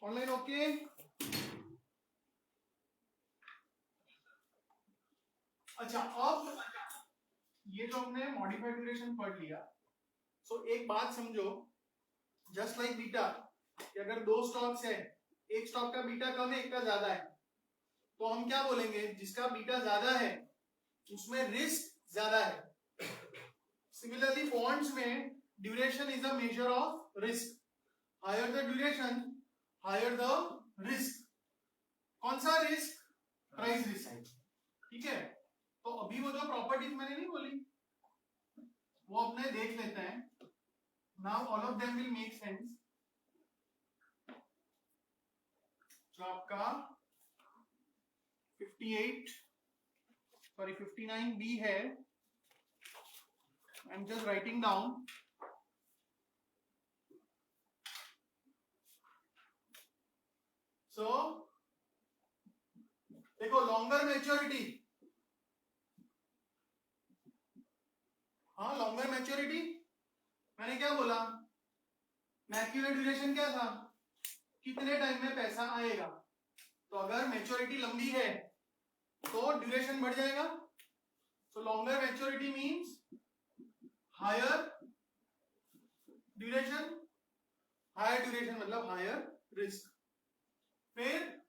Online okay? अच्छा, अब ये जो हमने मॉडिफाइड ड्यूरेशन पढ़ लिया, सो एक बात समझो, जस्ट लाइक बीटा, कि अगर दो स्टॉक्स है, एक स्टॉक का बीटा कम है, एक का ज्यादा है, तो हम क्या बोलेंगे? जिसका बीटा ज्यादा है उसमें रिस्क ज्यादा है। सिमिलरली बॉन्ड्स में duration is a measure of risk. Higher the duration, higher the risk. कौन सा रिस्क? Price risk. ठीक है, तो अभी वो जो प्रॉपर्टीज मैंने नहीं बोली वो अपने देख लेते हैं। Now all of them will make sense. जो आपका 59B है, I am just writing down. So देखो, लॉन्गर मैच्योरिटी, हाँ लॉन्गर मैच्योरिटी, मैंने क्या बोला? मैक्युलर ड्यूरेशन क्या था? कितने टाइम में पैसा आएगा। तो अगर मैच्योरिटी लंबी है तो ड्यूरेशन बढ़ जाएगा। So longer maturity means higher duration. Higher duration मतलब हायर रिस्क। फिर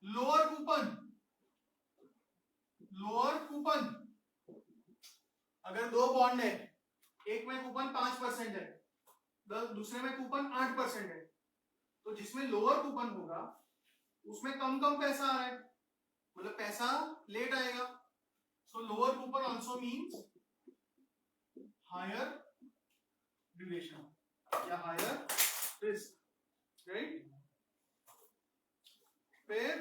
लोअर कूपन। लोअर कूपन, अगर दो बॉन्ड है, एक में कूपन 5% है, दूसरे में कूपन 8% है, तो जिसमें लोअर कूपन होगा उसमें कम पैसा आ रहा है, मतलब पैसा लेट आएगा। So lower coupon also means higher duration या हायर रिस्क, राइट? फिर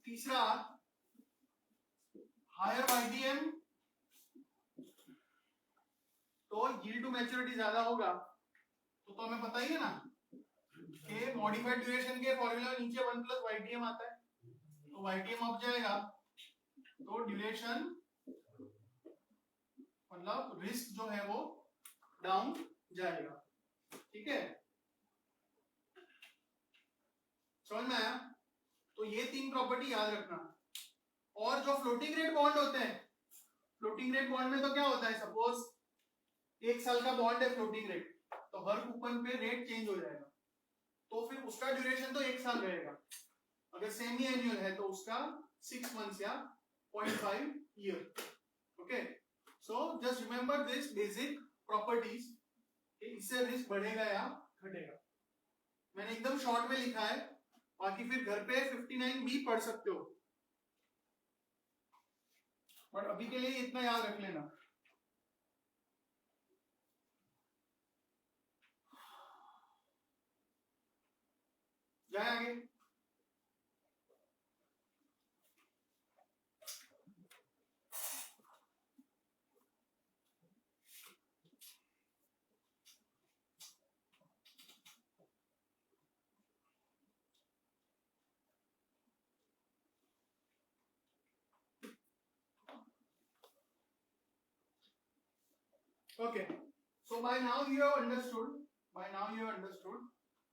तीसरा, हायर YTM, तो यील्ड टू मैच्योरिटी ज्यादा होगा, तो हमें पता ही है ना कि मॉडिफाइड ड्यूरेशन के फॉर्मूला में नीचे 1 + YTM आता है, तो YTM अप जाएगा तो ड्यूरेशन मतलब रिस्क जो है वो डाउन जाएगा। ठीक है, समझ में आया? तो ये 3 प्रॉपर्टी याद रखना। और जो फ्लोटिंग रेट बॉन्ड होते हैं, फ्लोटिंग रेट बॉन्ड में तो क्या होता है? सपोज 1 साल का बॉन्ड है फ्लोटिंग रेट, तो हर कूपन पे रेट चेंज हो जाएगा, तो फिर उसका ड्यूरेशन तो 1 साल रहेगा। अगर सेमी एनुअल है तो उसका 6 मंथ्स या 0.5 year. Okay, so just remember this basic properties, इससे रिस्क बढ़ेगा या घटेगा। मैंने एकदम शॉर्ट में लिखा है, बाकी फिर घर पे 59B पढ़ सकते हो, और अभी के लिए इतना याद रख लेना। जाए आगे। Okay, so by now you have understood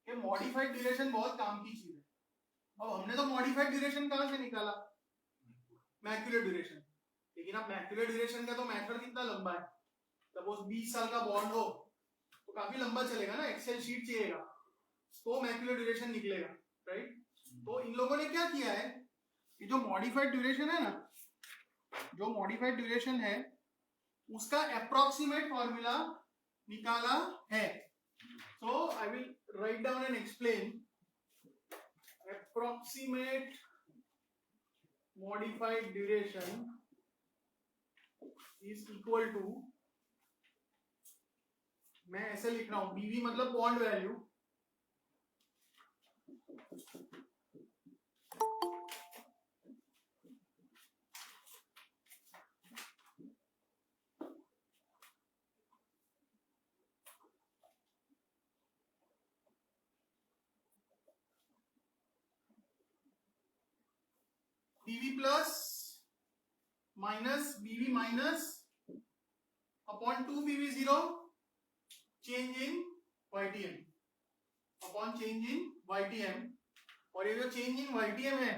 कि मॉडिफाइड ड्यूरेशन बहुत काम की चीज है। अब हमने तो मॉडिफाइड ड्यूरेशन कहां से निकाला? Macular duration. लेकिन अब मैक्युलर ड्यूरेशन का तो मैथड कितना लंबा है। सपोज 20 साल का बॉन्ड हो तो काफी लंबा चलेगा ना, एक्सेल शीट चाहिएगा तो मैक्युलर ड्यूरेशन निकलेगा, राइट? तो इन लोगों ने क्या किया है कि जो मॉडिफाइड ड्यूरेशन है ना, जो मॉडिफाइड ड्यूरेशन है उसका अप्रोक्सीमेट फॉर्मूला निकाला है। So I will write down and explain. Approximate modified duration is equal to, मैं ऐसे लिख रहा हूं, बीवी मतलब bond value, BV plus minus BV minus upon 2BV0 change in YTM upon change in YTM, और ये जो चेंज इन YTM है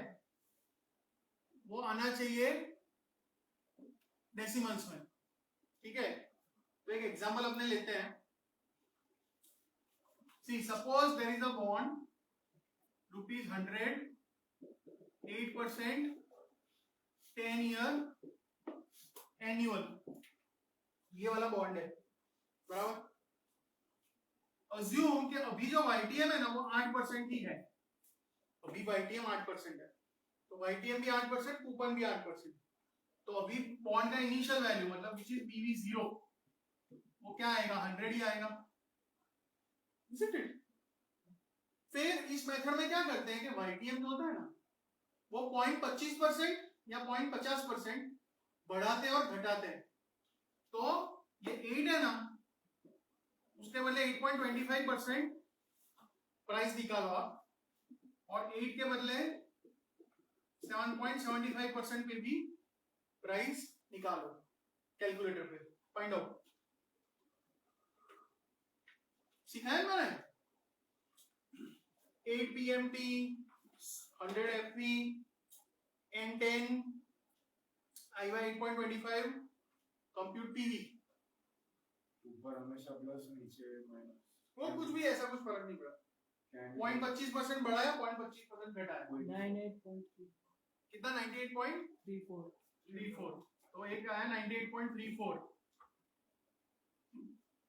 वो आना चाहिए डेसिमल्स में, ठीक है। तो एक एग्जांपल अपने लेते हैं। See suppose there is a bond ₹100 8% 10 year annual, ये वाला बॉन्ड है, बराबर। अज्यूम कि अभी जो YTM है ना वो 8% ही है, अभी YTM 8% है, तो YTM भी 8%, कूपन भी 8%। तो अभी बॉन्ड का इनिशियल वैल्यू मतलब विच इज BV0 वो क्या आएगा, 100 ही आएगा, isn't it? फिर इस मेथड में क्या करते हैं कि YTM जो होता है ना वो 0.25% या 0.50% बढ़ाते और घटाते हैं। तो ये 8 है ना, उसके बदले 8.25% प्राइस निकालो आप, और 8 के बदले 7.75% पे भी प्राइस निकालो कैलकुलेटर पे, फाइंड आउट। सिखाया मैंने 8 PMT 100 FP N10 IY 8.25 compute PV, ऊपर हमेशा प्लस नीचे माइनस, वो कुछ भी ऐसा कुछ फर्क नहीं पड़ा। 0.25% बढ़ाया 0.25% घटाया, 98.34 कितना 98.34, तो एक आया 98.34,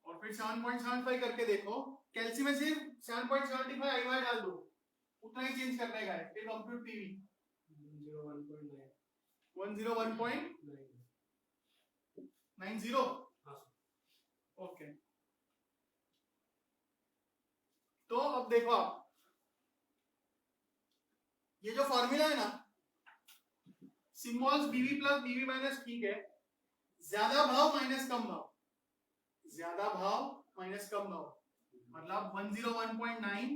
और फिर 7.75 करके देखो, कैल्सी में सिर्फ 7.75 IY डाल दो, उतना ही चेंज करने का है। फिर कंप्यूट PV 101.90 ओके। तो अब देखो आप, ये जो फॉर्मूला है ना, symbols BV plus BV minus, ठीक है, ज्यादा भाव माइनस कम भाव, ज्यादा भाव माइनस कम भाव, मतलब 101.9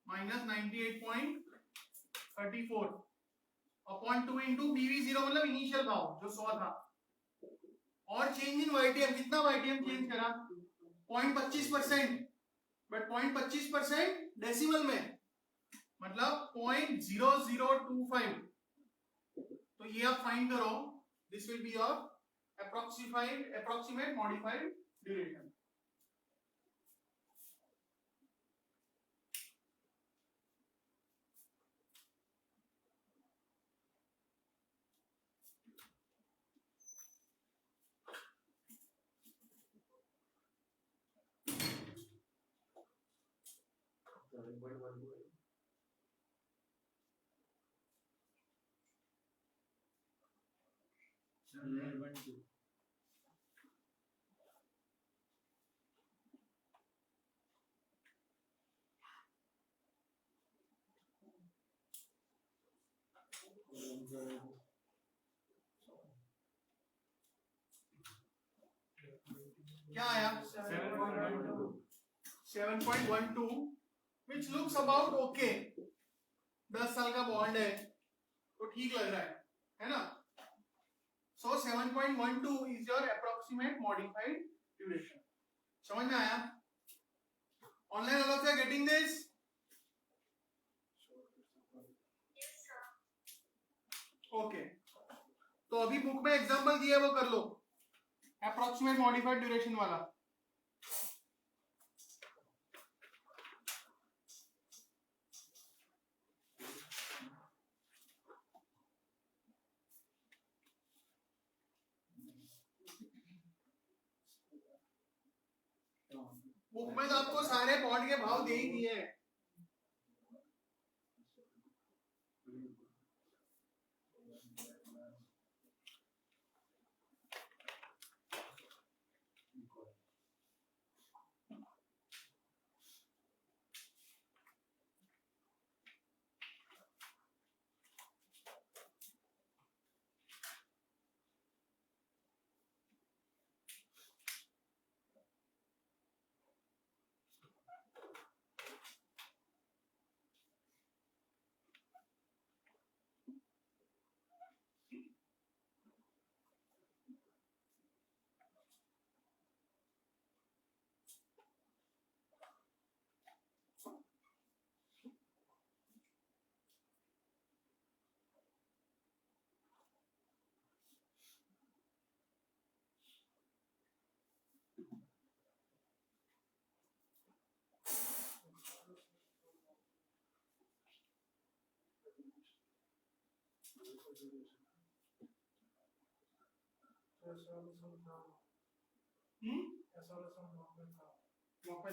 माइनस 98.34 अपॉन 2 इंटू BV0 मतलब इनिशियल भाव जो 100 था, और चेंज इन YTM, कितना YTM चेंज करा 0.25%, बट 0.25% डेसिमल में मतलब 0.0025, तो ये आप फाइंड करो, this will be your approximate modified duration। क्या आया 7.12 which looks about okay, 10 साल का बॉन्ड है तो ठीक लग रहा है ना। So 7.12 is your approximate modified duration। समझ में आया? Online all of you are getting this? Okay। तो अभी बुक में एग्जांपल दिया है वो कर लो, approximate modified duration वाला। बुक में तो आपको सारे बॉन्ड के भाव दे ही दिए हैं। ऐसा वाला सब मॉक में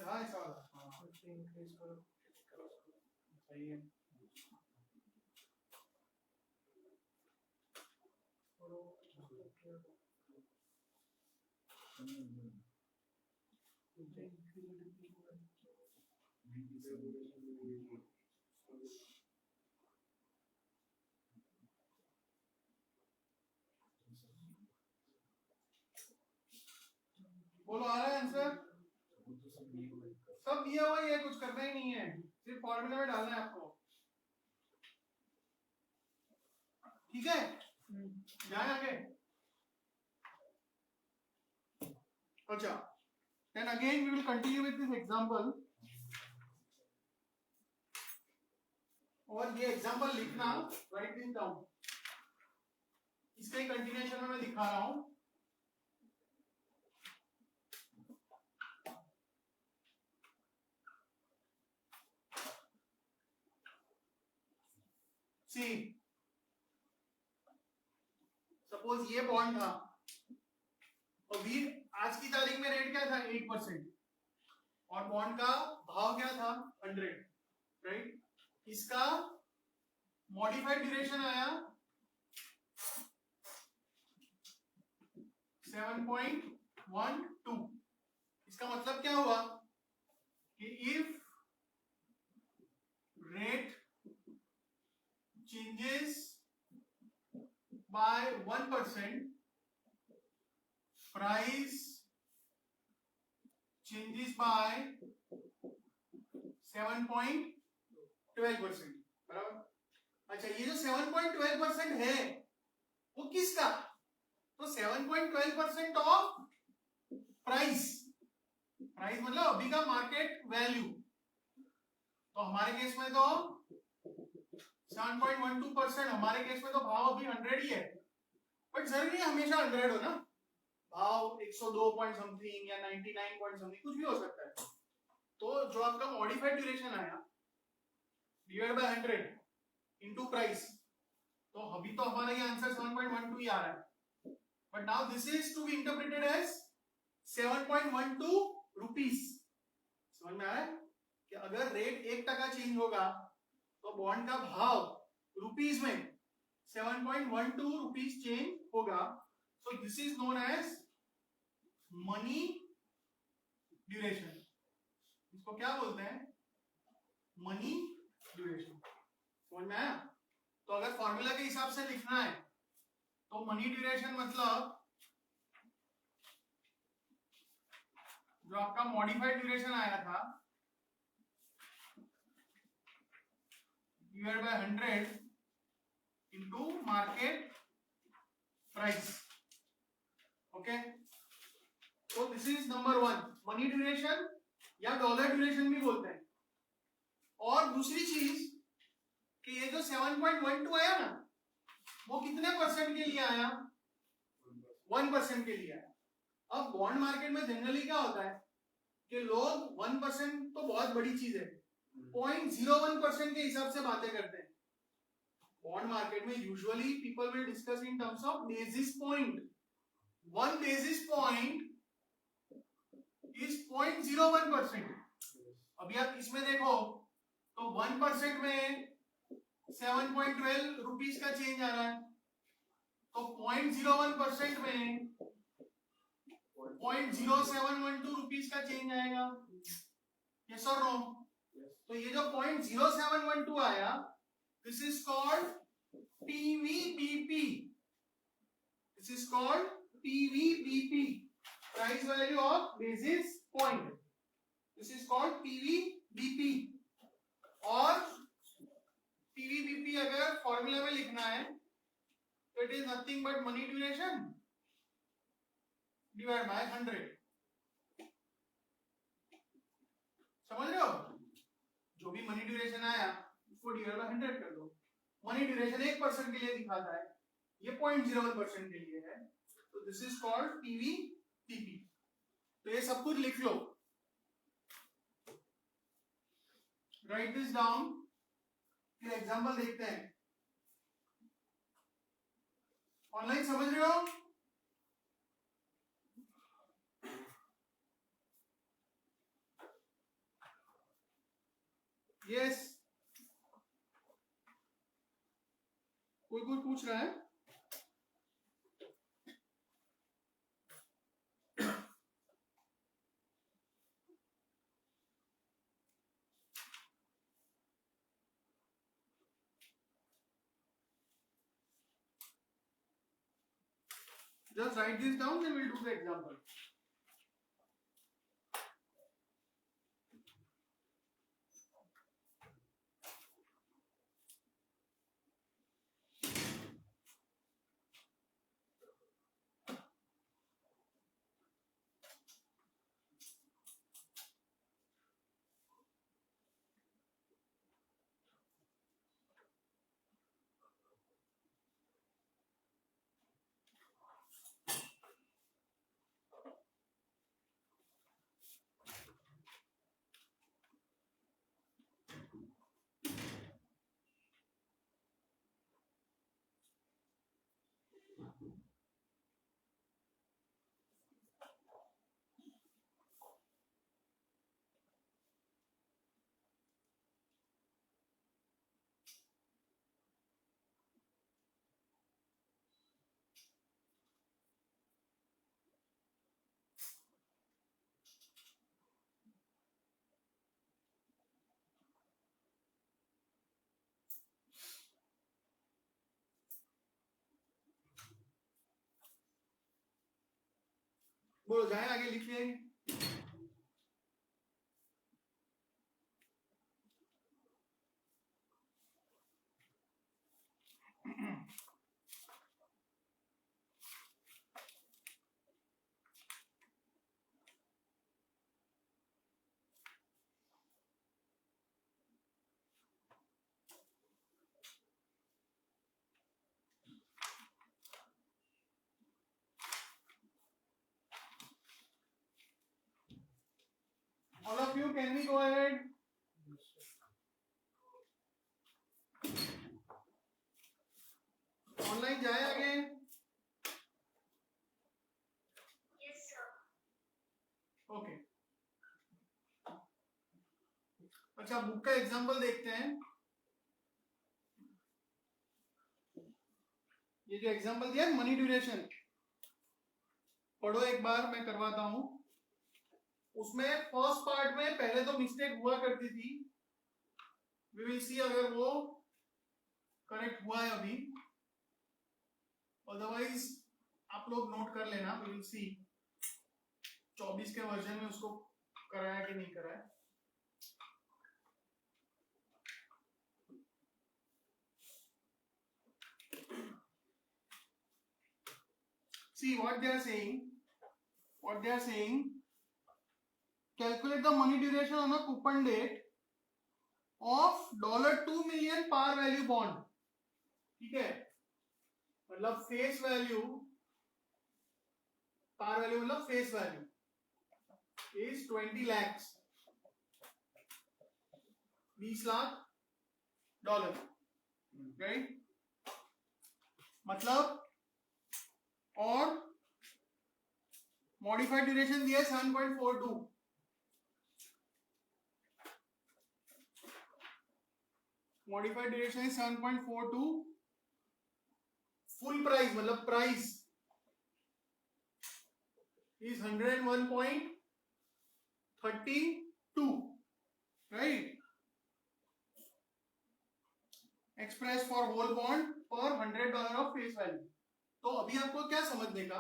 था ऐसा वाला इंक्रीज करो सही है बोलो आ रहा है आंसर सब दिया हुआ ही है कुछ करना ही नहीं है सिर्फ फॉर्मूले में डालना है आपको ठीक है जाए आगे अच्छा then again we will continue with this example और ये एग्जांपल लिखना राइट दिस डाउन इसका कंटिन्यूएशन में मैं दिखा रहा हूं सी सपोज ये बॉन्ड था और वी आज की तारीख में रेट क्या था 8% और बॉन्ड का भाव क्या था 100 राइट इसका मॉडिफाइड ड्यूरेशन आया 7.12 इसका मतलब क्या हुआ कि if rate changes by 1%, price changes by 7.12%. बराबर? अच्छा ये जो 7.12% है वो किसका? तो 7.12% ऑफ प्राइस मतलब अभी का मार्केट वैल्यू तो हमारे केस में तो 7.12% हमारे केस में तो भाव अभी 100 ही है बट जरूरी नहीं हमेशा 100 हो ना भाव 102 पॉइंट समथिंग या 99 पॉइंट समथिंग कुछ भी हो सकता है तो जो आपका मॉडिफाइड ड्यूरेशन आया डिवाइड बाय 100 इनटू प्राइस तो अभी तो हमारा ये आंसर 7.12 ही आ रहा है but now this is to be interpreted as 7.12 rupees समझ में आया कि अगर रेट 1% चेंज होगा तो बॉन्ड का भाव रुपीस में 7.12 रुपीस चेंज होगा so this is known as money duration इसको क्या बोलते हैं मनी ड्यूरेशन समझ में आया तो अगर फॉर्मूला के हिसाब से लिखना है तो मनी ड्यूरेशन मतलब जो आपका मॉडिफाइड ड्यूरेशन आया था divided by 100 into market price okay so this is number 1 money duration या डॉलर ड्यूरेशन भी बोलते हैं और दूसरी चीज कि ये जो 7.12 आया ना वो कितने परसेंट के लिए आया 1% के लिए आया अब बॉन्ड मार्केट में जनरली क्या होता है कि लोग 1% तो बहुत बड़ी चीज है 0.01% के हिसाब से बातें करते हैं बॉन्ड मार्केट में usually people will discuss in terms of basis point 1 basis point is 0.01% अभी आप इसमें देखो तो 1% में 7.12 रुपीस का चेंज आ रहा है तो 0.01% में 0.0712 रुपीस का चेंज आएगा यस और नो तो ये जो 0.0712 आया this is called PVBP this is called PVBP price value of basis point this is called PVBP और PVBP अगर फॉर्मूला में लिखना है तो it is nothing but money duration divide by 100 समझ रहे हो जो भी मनी ड्यूरेशन आया उसको डिवाइड बाय 100 कर दो मनी ड्यूरेशन 1% के लिए दिखाता है ये 0.01% के लिए है तो दिस इज कॉल्ड PVBP तो ये सब कुछ लिख लो राइट दिस डाउन फिर एग्जांपल देखते हैं ऑनलाइन समझ रहे हो? यस, कोई पूछ रहा है? Just write this down, then we'll do the example. बोलो, जाए आगे, लिख लिया? All of you, can we go ahead? Online जाए आगे? Yes, sir. ओके, अच्छा, बुक का एग्जांपल देखते हैं। ये जो एग्जांपल दिया है मनी ड्यूरेशन, पढ़ो एक बार, मैं करवाता हूं। उसमें फर्स्ट पार्ट में पहले तो मिस्टेक हुआ करती थी, वी विल सी अगर वो करेक्ट हुआ है अभी, अदरवाइज आप लोग नोट कर लेना, वी विल सी 24 के वर्जन में उसको कराया कि नहीं कराया। See what they are saying. What they are saying, calculate the money duration on a coupon date of $2 million par value bond. ठीक है, मतलब फेस वैल्यू, पार वैल्यू मतलब face value is 20 lakhs, 20 lakh dollar, right? मतलब, और modified duration दिया है 7.42, modified duration है 7.42, full price मतलब price is 101.32, right? Express for whole bond पर $100 ऑफ फेस वैल्यू। तो अभी आपको क्या समझने का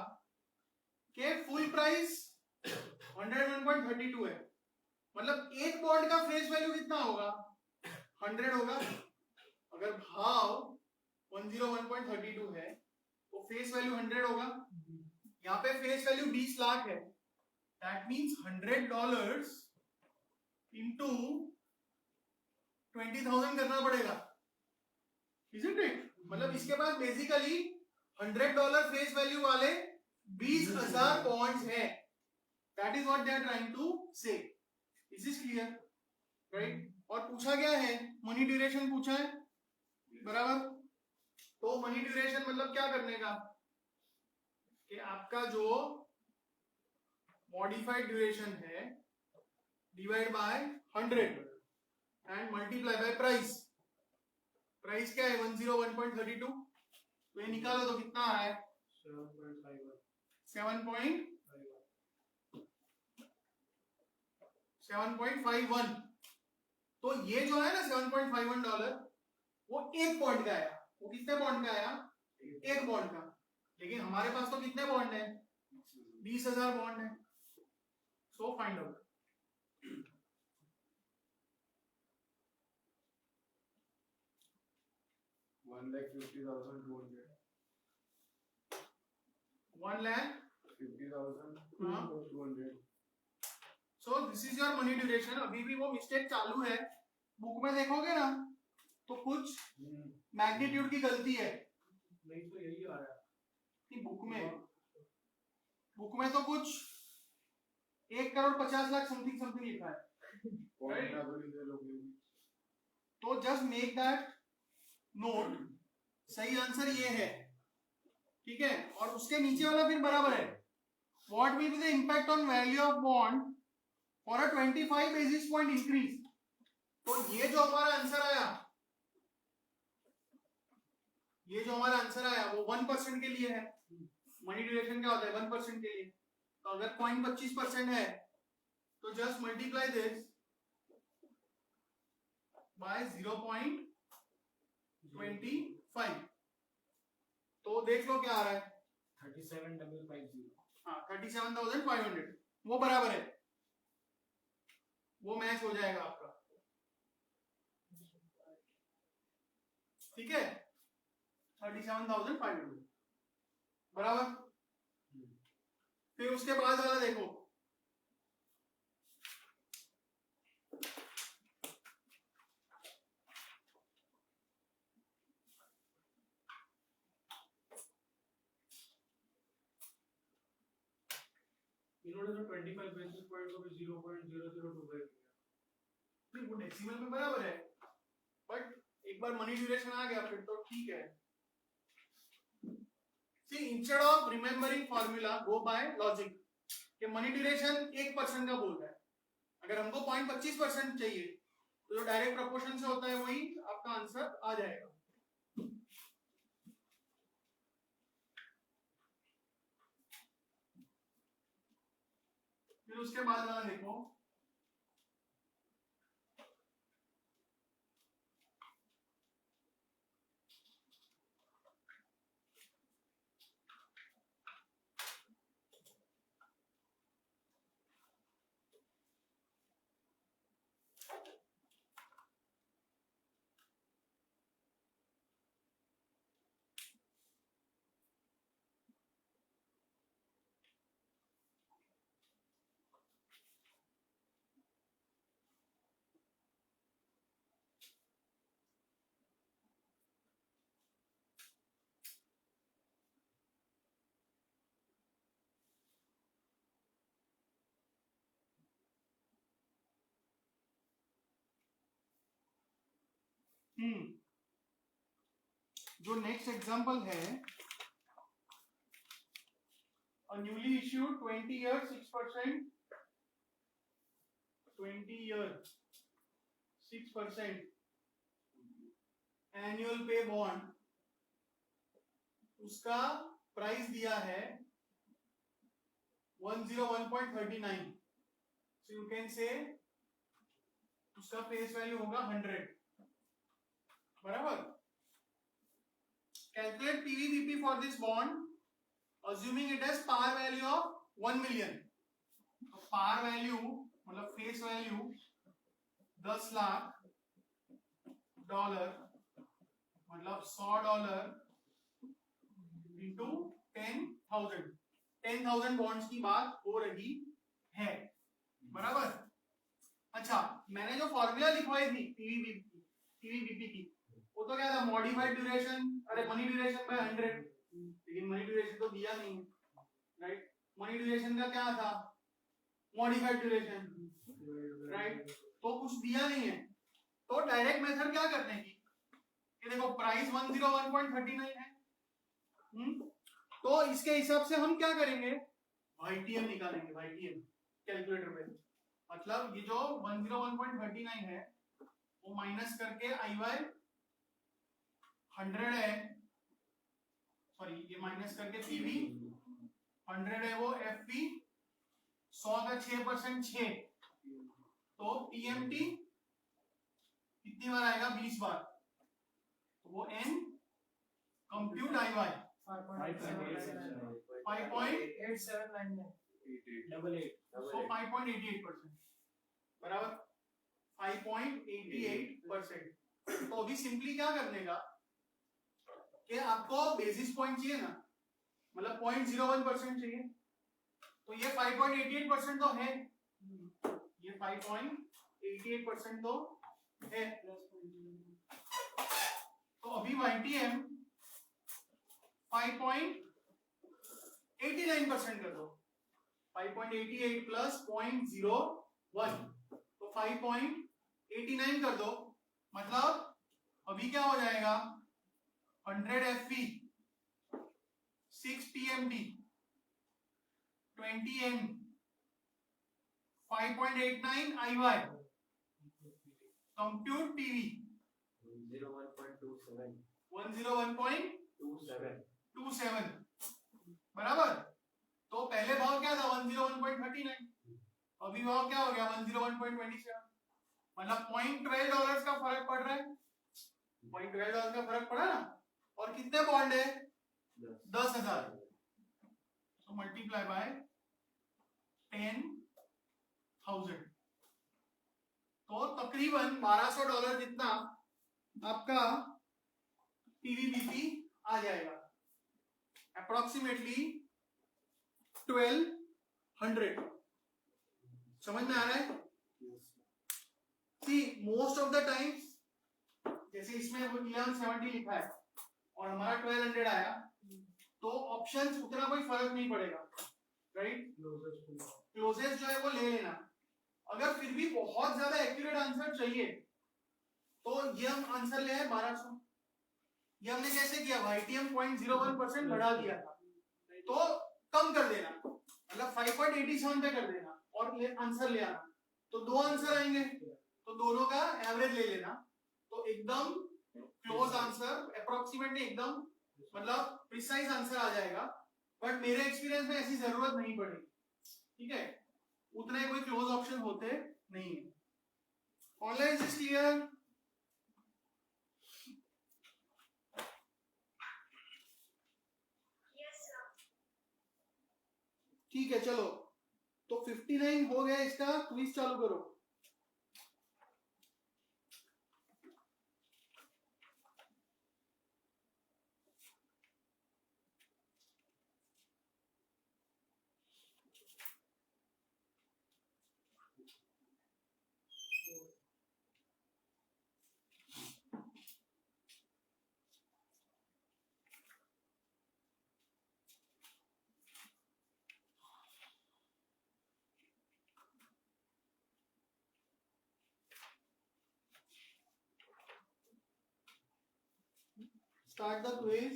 कि फुल प्राइस 101.32 है, मतलब एक बॉन्ड का फेस वैल्यू कितना होगा? 100 होगा। अगर भाव 101.32 है तो फेस वैल्यू 100 होगा। यहाँ पे फेस वैल्यू 20 लाख है, दैट मीन्स $100 इंटू 20,000 करना पड़ेगा, isn't it? मतलब इसके पास बेसिकली $100 फेस वैल्यू वाले 20,000 बॉन्ड्स है। That is what they are trying to say. Is this clear, right? और पूछा क्या है? मनी ड्यूरेशन पूछा है, बराबर? तो मनी ड्यूरेशन मतलब क्या करने का? कि आपका जो मॉडिफाइड ड्यूरेशन है divide by 100 and multiply by price. Price क्या है 101.32, तो ये निकालो तो कितना आ रहा है 7.51। तो ये जो है ना $7.51 वो एक पॉइंट का आया। वो कितने पॉइंट का आया? एक पॉइंट का। लेकिन हमारे पास तो कितने बॉन्ड है? 20,000 बॉन्ड है। So find out. $1,50,200 1,50,200। So this is your money duration. अभी भी वो मिस्टेक चालू है। बुक में देखोगे ना तो कुछ मैग्नीट्यूड की गलती है। नहीं तो यही आ रहा है कि बुक में तो कुछ 1,50,00,000 समथिंग लिखा है। तो जस्ट मेक दैट नोट। सही आंसर ये है, ठीक है। और उसके नीचे वाला फिर बराबर है। What will be the impact on value of bond for a 25 basis point increase. तो ये जो हमारा आंसर आया वो 1% के लिए है। मनी ड्यूरेशन क्या होता है 1% के लिए। तो अगर 0.25% है तो जस्ट मल्टीप्लाई दिस बाय 0.25। तो देख लो क्या आ रहा है 37,550। हाँ 37,500। वो बराबर है, वो मैच हो जाएगा आपका, ठीक है। 37,500 बराबर। फिर उसके बाद वाला देखो, इन्होंने तो 25 बेसिस पॉइंट को भी 0.0025 दिया। नहीं वो डेसिमल में बराबर है, बट एक बार मनी ड्यूरेशन आ गया फिर तो ठीक है। See, instead of remembering formula, go by logic। कि मनी ड्यूरेशन 1% का बोल रहा है। अगर हमको 0.25% चाहिए तो जो डायरेक्ट प्रोपोर्शन से होता है वही आपका आंसर आ जाएगा। फिर उसके बाद वाला देखो, जो नेक्स्ट एग्जांपल है, a newly issued 20-year 6%, 20-year 6% annual पे बॉन्ड, उसका प्राइस दिया है 101.39। so you can say उसका फेस वैल्यू होगा 100 बराबर। Calculate PVBP for this bond assuming it has par value of 1 million। तो par value मतलब फेस वैल्यू $10 लाख मतलब $100 इंटू 10,000 बॉन्ड्स की बात हो रही है बराबर। अच्छा, मैंने जो फॉर्मूला लिखवाई थी पीवीबीपी की, वो तो क्या था मॉडिफाइड ड्यूरेशन, अरे मनी ड्यूरेशन बाय 100। लेकिन मनी ड्यूरेशन तो दिया नहीं है, राइट। मनी ड्यूरेशन का क्या था मॉडिफाइड ड्यूरेशन, राइट। तो कुछ दिया नहीं है, तो डायरेक्ट मेथड क्या करने की, ये देखो प्राइस 101.39 है, तो इसके हिसाब से हम क्या करेंगे, YTM निकालेंगे, YTM कैलकुलेटर पे। मतलब ये जो 101.39 है वो माइनस करके IY 100 है, सॉरी ये माइनस करके PV 100 है, वो FP 100 का 6% 6, तो PMT कितनी बार आएगा, 20 बार, तो वो N कंप्यूट IY 5.88% बराबर 5.88%। तो अभी सिंपली क्या करने का कि आपको बेसिस पॉइंट चाहिए ना, मतलब 0.01% चाहिए, तो ये 5.88% तो है, ये 5.88% तो है। तो अभी YTM 5.89% कर दो, 5.88 प्लस 0.01 तो 5.89 कर दो, मतलब अभी क्या हो जाएगा, 100 FP 6 PMD 20 M 5.89 IY compute PV 101.27 बराबर। तो पहले भाव क्या था 101.39, अभी भाव क्या हो गया 101.27, मतलब $0.12 का फर्क पड़ रहा है, $0.12 का फर्क पड़ा ना। और कितने बॉन्ड है, 10,000, तो मल्टीप्लाई बाय 10,000, तो तकरीबन $1,200 जितना आपका PVBP आ जाएगा, अप्रोक्सीमेटली 1200। समझ में आ रहा है? सी मोस्ट ऑफ द टाइम्स, जैसे इसमें 1170 लिखा है और हमारा 1200 आया, तो ऑप्शंस उतना कोई फर्क नहीं पड़ेगा, राइट, क्लोजेस्ट जो है वो ले लेना। अगर फिर भी बहुत ज्यादा एक्यूरेट आंसर चाहिए तो ये हम आंसर ले आए 1200। ये हमने कैसे किया, YTM 0.01% बढ़ा दिया था, तो कम कर देना, मतलब 5.87 पे कर देना और आंसर ले आना, तो दो आंसर आएंगे, तो दोनों का एवरेज ले लेना, तो एकदम क्लोज आंसर, अप्रोक्सीमेटली एकदम मतलब प्रिसाइज आंसर आ जाएगा। बट मेरे एक्सपीरियंस में ऐसी जरूरत नहीं पड़ेगी, ठीक है, उतने कोई क्लोज ऑप्शन होते नहीं है। Online is clear? Yes, sir. ठीक है, चलो तो 59 हो गया, इसका क्विज चालू करो। Start the quiz.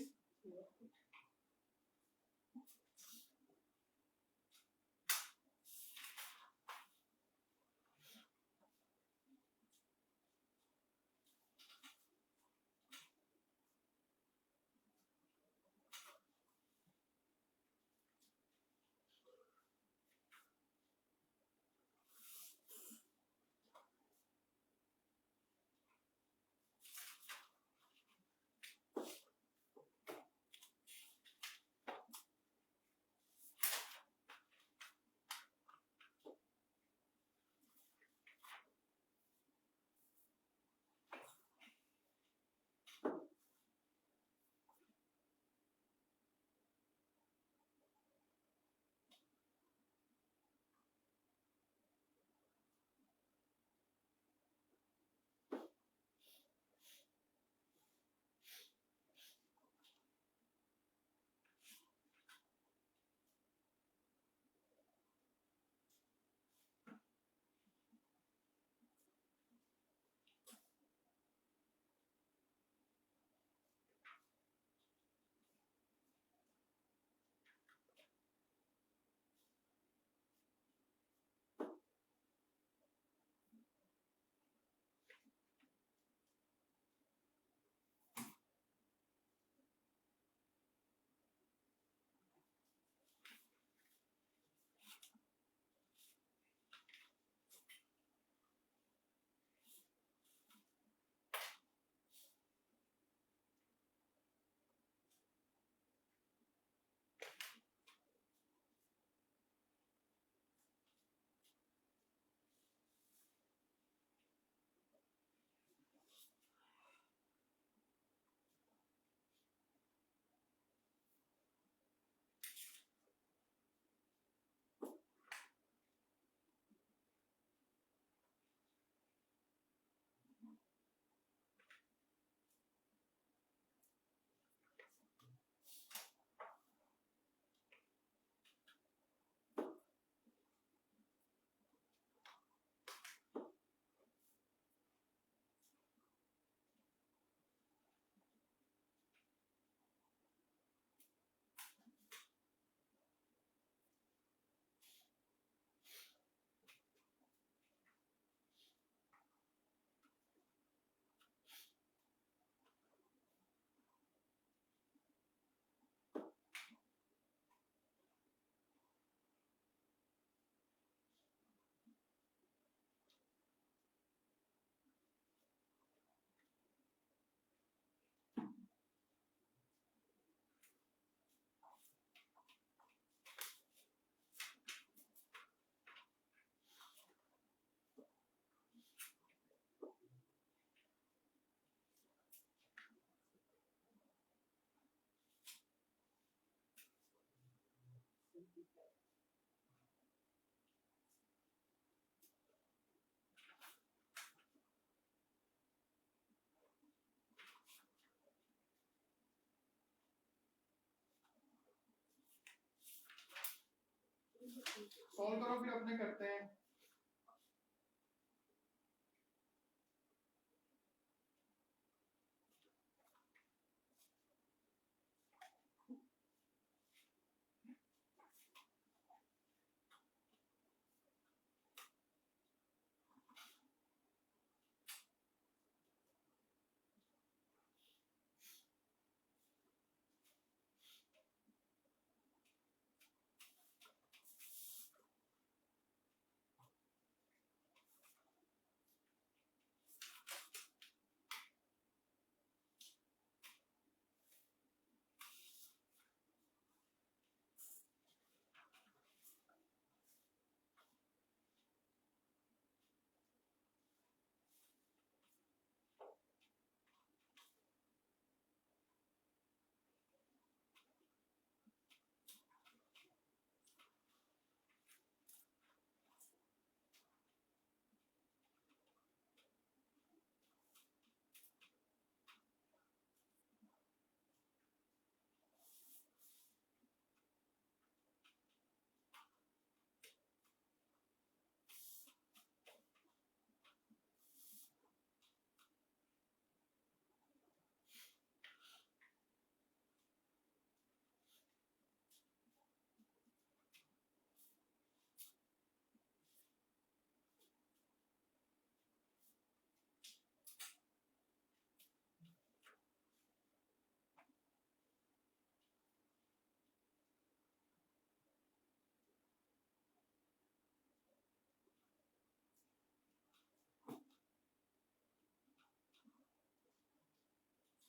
सॉल्व करो फिर अपने करते हैं।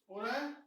हो रहा है?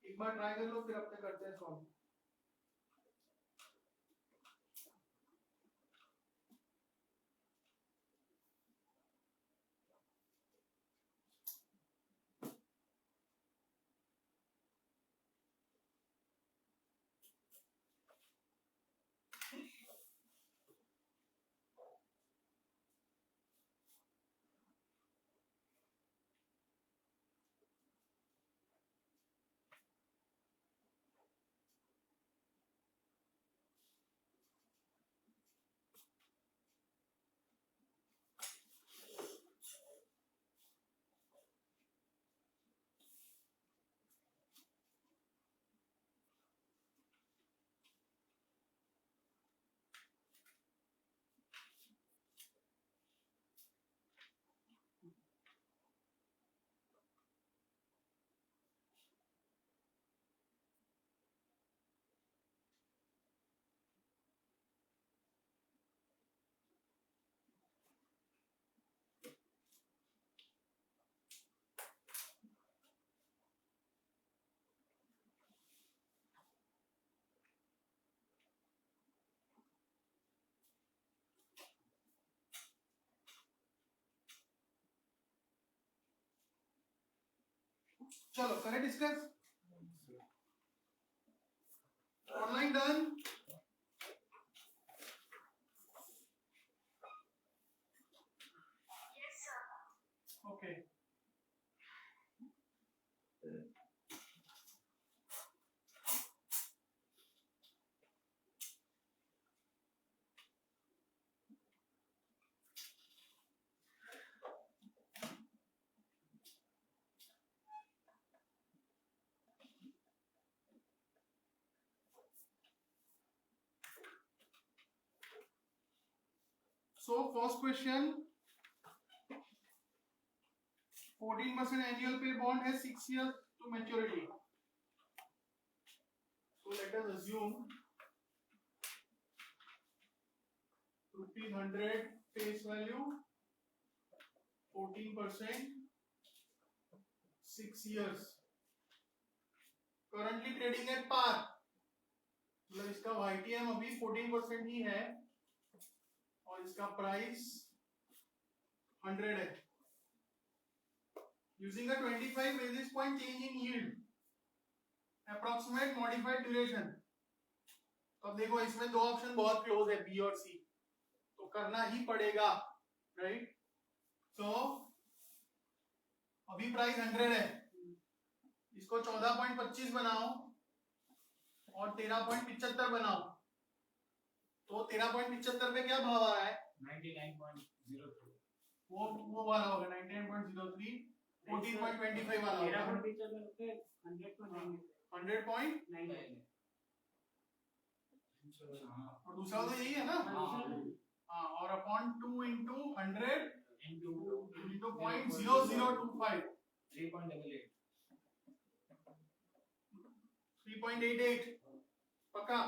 एक बार ट्राई कर लो फिर अपने करते हैं सॉल्व। चलो करें discuss. Online done. Yes, sir. Okay So first question, 14% annual pay bond has 6 years to maturity. So let us assume ₹100 face value, 14%, 6 years. Currently trading at par. मतलब इसका YTM अभी 14% ही है और इसका प्राइस 100 है. Using a 25 basis point change in yield, approximate modified duration. तो अब देखो इसमें दो ऑप्शन बहुत क्लोज है, बी और सी, तो करना ही पड़ेगा, राइट? तो अभी प्राइस 100 है, इसको 14.25 बनाओ और 13.75 बनाओ, तो 13.75 पे क्या भाव आ रहा है? 99.03. वो वाला होगा 99.03, 14.25 वाला होगा 100.9 और दूसरा तो यही है ना? हाँ, और अपॉन 2 into 100 into 0.0025 3.88 पक्का?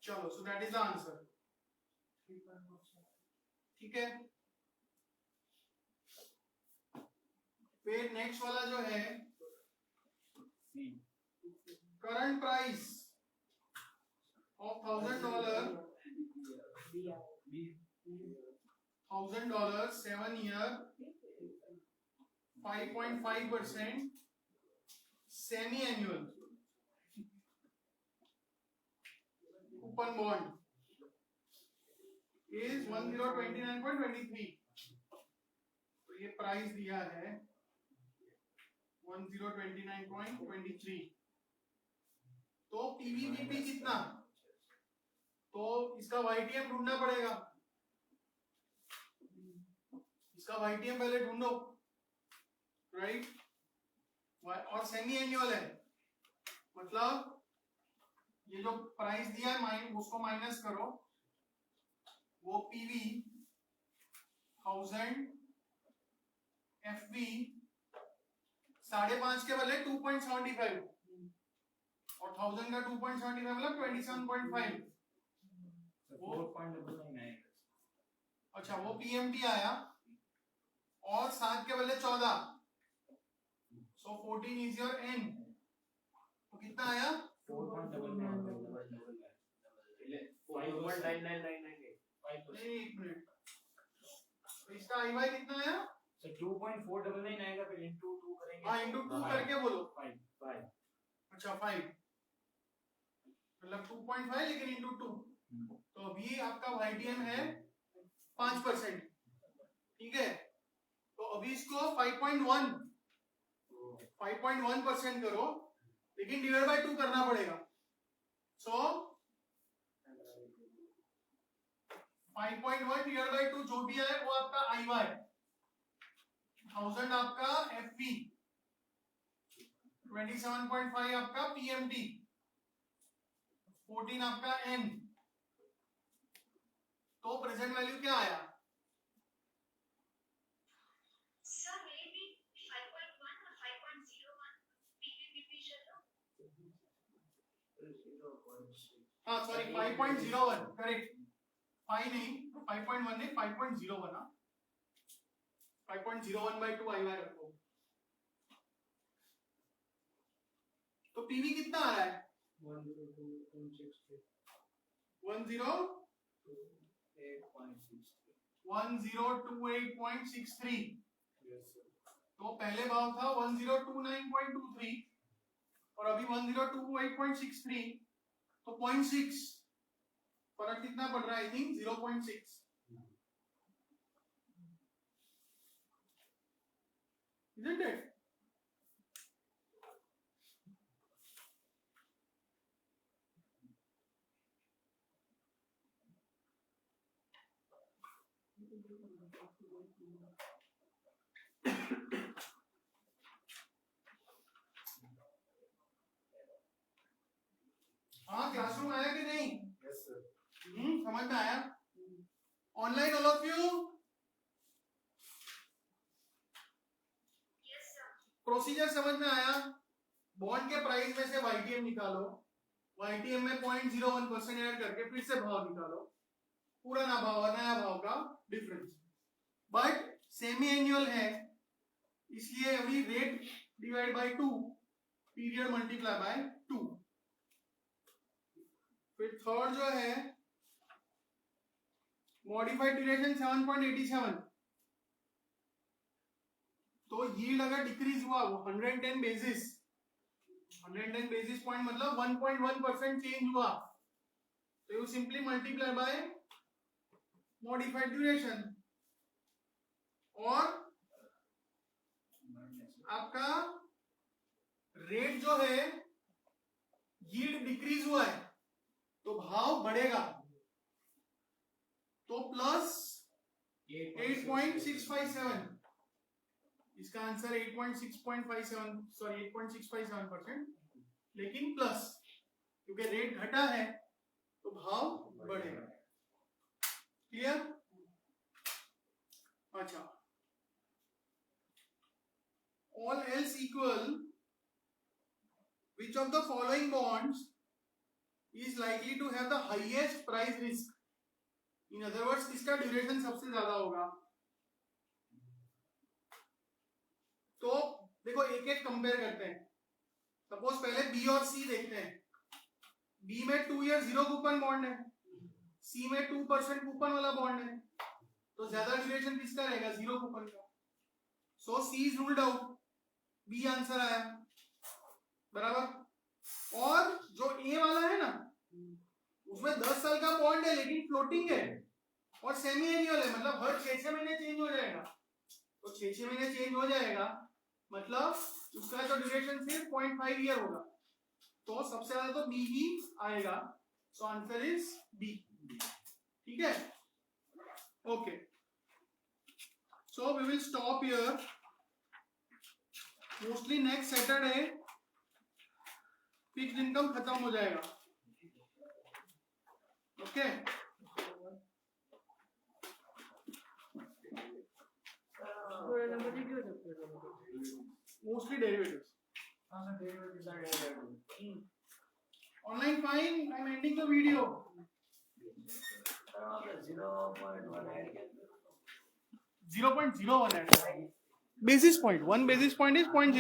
चलो, so that is the answer. ठीक है, फिर नेक्स्ट वाला जो है current price of $1,000 7 year 5.5% semi annual coupon bond is 1029.23. तो ये प्राइस दिया है 1029.23. तो पीवीपीपी कितना? तो इसका YTM ढूंढना पड़ेगा, इसका YTM पहले ढूंढो, राइट? और सेमी एनुअल है, मतलब ये जो प्राइस दिया है उसको माइनस करो, वो पीवी 1000 एफवी 5.5 के बदले 2.75 और 1000 का 2.75 मतलब 27.5. अच्छा, वो पीएमटी आया और 7 के बदले 14, so 14 is your n. तो कितना आया? 1 मिनट, तो इसका IY कितना आया? 2.499 आएगा, फिर into 2 करेंगे. हाँ, into 2 करके बोलो. 5. अच्छा 5 मतलब 2.5 लेकिन into 2. तो अभी आपका YTM है 5%, ठीक है? तो अभी इसको 5.1% करो, लेकिन डिवाइड बाय 2 करना पड़ेगा. सो 5.1 डिवाइड बाय 2 जो भी है वो आपका IY, 1000 आपका FV, 27.5 आपका PMT, 14 आपका N. तो प्रेजेंट वैल्यू क्या आया? Sir, maybe 5.1 or 5.01 PVPP चलो. हाँ सॉरी 5.01 करेक्ट, 5 नहीं 5.1 नहीं 5.01. हाँ 5.01/2 IY रखो. तो पीवी कितना आ रहा है? 1028.63. तो पहले भाव था 1029.23 और अभी 1028.63, तो 0.6 फर्क कितना पड़ रहा है? I think 0.6. Isn't it? हाँ, क्लासरूम आया कि नहीं? Yes sir. समझ में आया? Online all of you? Procedure समझ में आया? बॉन्ड के प्राइस में से YTM निकालो, YTM में 0.01% ऐड करके फिर से भाव निकालो, पुराना भाव और नया भाव का डिफरेंस। बट सेमी एनुअल है इसलिए every rate divide by 2, period multiply by 2। फिर थर्ड जो है मॉडिफाइड ड्यूरेशन 7.87, तो यील्ड अगर डिक्रीज हुआ वो 110 बेसिस पॉइंट मतलब 1.1% चेंज हुआ तो you simply multiply by modified duration, और आपका रेट जो है यील्ड डिक्रीज हुआ है तो भाव बढ़ेगा, तो प्लस 8.657, इसका आंसर 8.657%, लेकिन प्लस क्योंकि रेट घटा है तो भाव बढ़ेगा। क्लियर? अच्छा, all else equal, which of the following bonds is likely to have the highest price risk? In other words, किसका ड्यूरेशन सबसे ज्यादा होगा? तो देखो एक एक कंपेयर करते हैं। सपोज पहले बी और सी देखते हैं। बी में 2 ईयर 0 कूपन बॉन्ड है, सी में 2% कूपन वाला बॉन्ड है, तो ज्यादा ड्यूरेशन किसका रहेगा? 0 कूपन का। So C is ruled out, B answer आया, बराबर। और जो ए वाला है ना उसमें 10 साल का बॉन्ड है लेकिन फ्लोटिंग है और सेमी एनुअल है, मतलब हर 6 महीने चेंज हो जाएगा, तो 6 महीने चेंज हो जाएगा मतलब उसका जो ड्यूरेशन सिर्फ 0.5 ईयर होगा, तो सबसे ज्यादा तो बी ही आएगा। So answer is B. ठीक है, okay. So we will stop here. Mostly next Saturday fixed income खत्म हो जाएगा। Okay, mostly derivatives. Online fine. I'm ending the video. 0.01 basis point. 1 basis point is 0.0.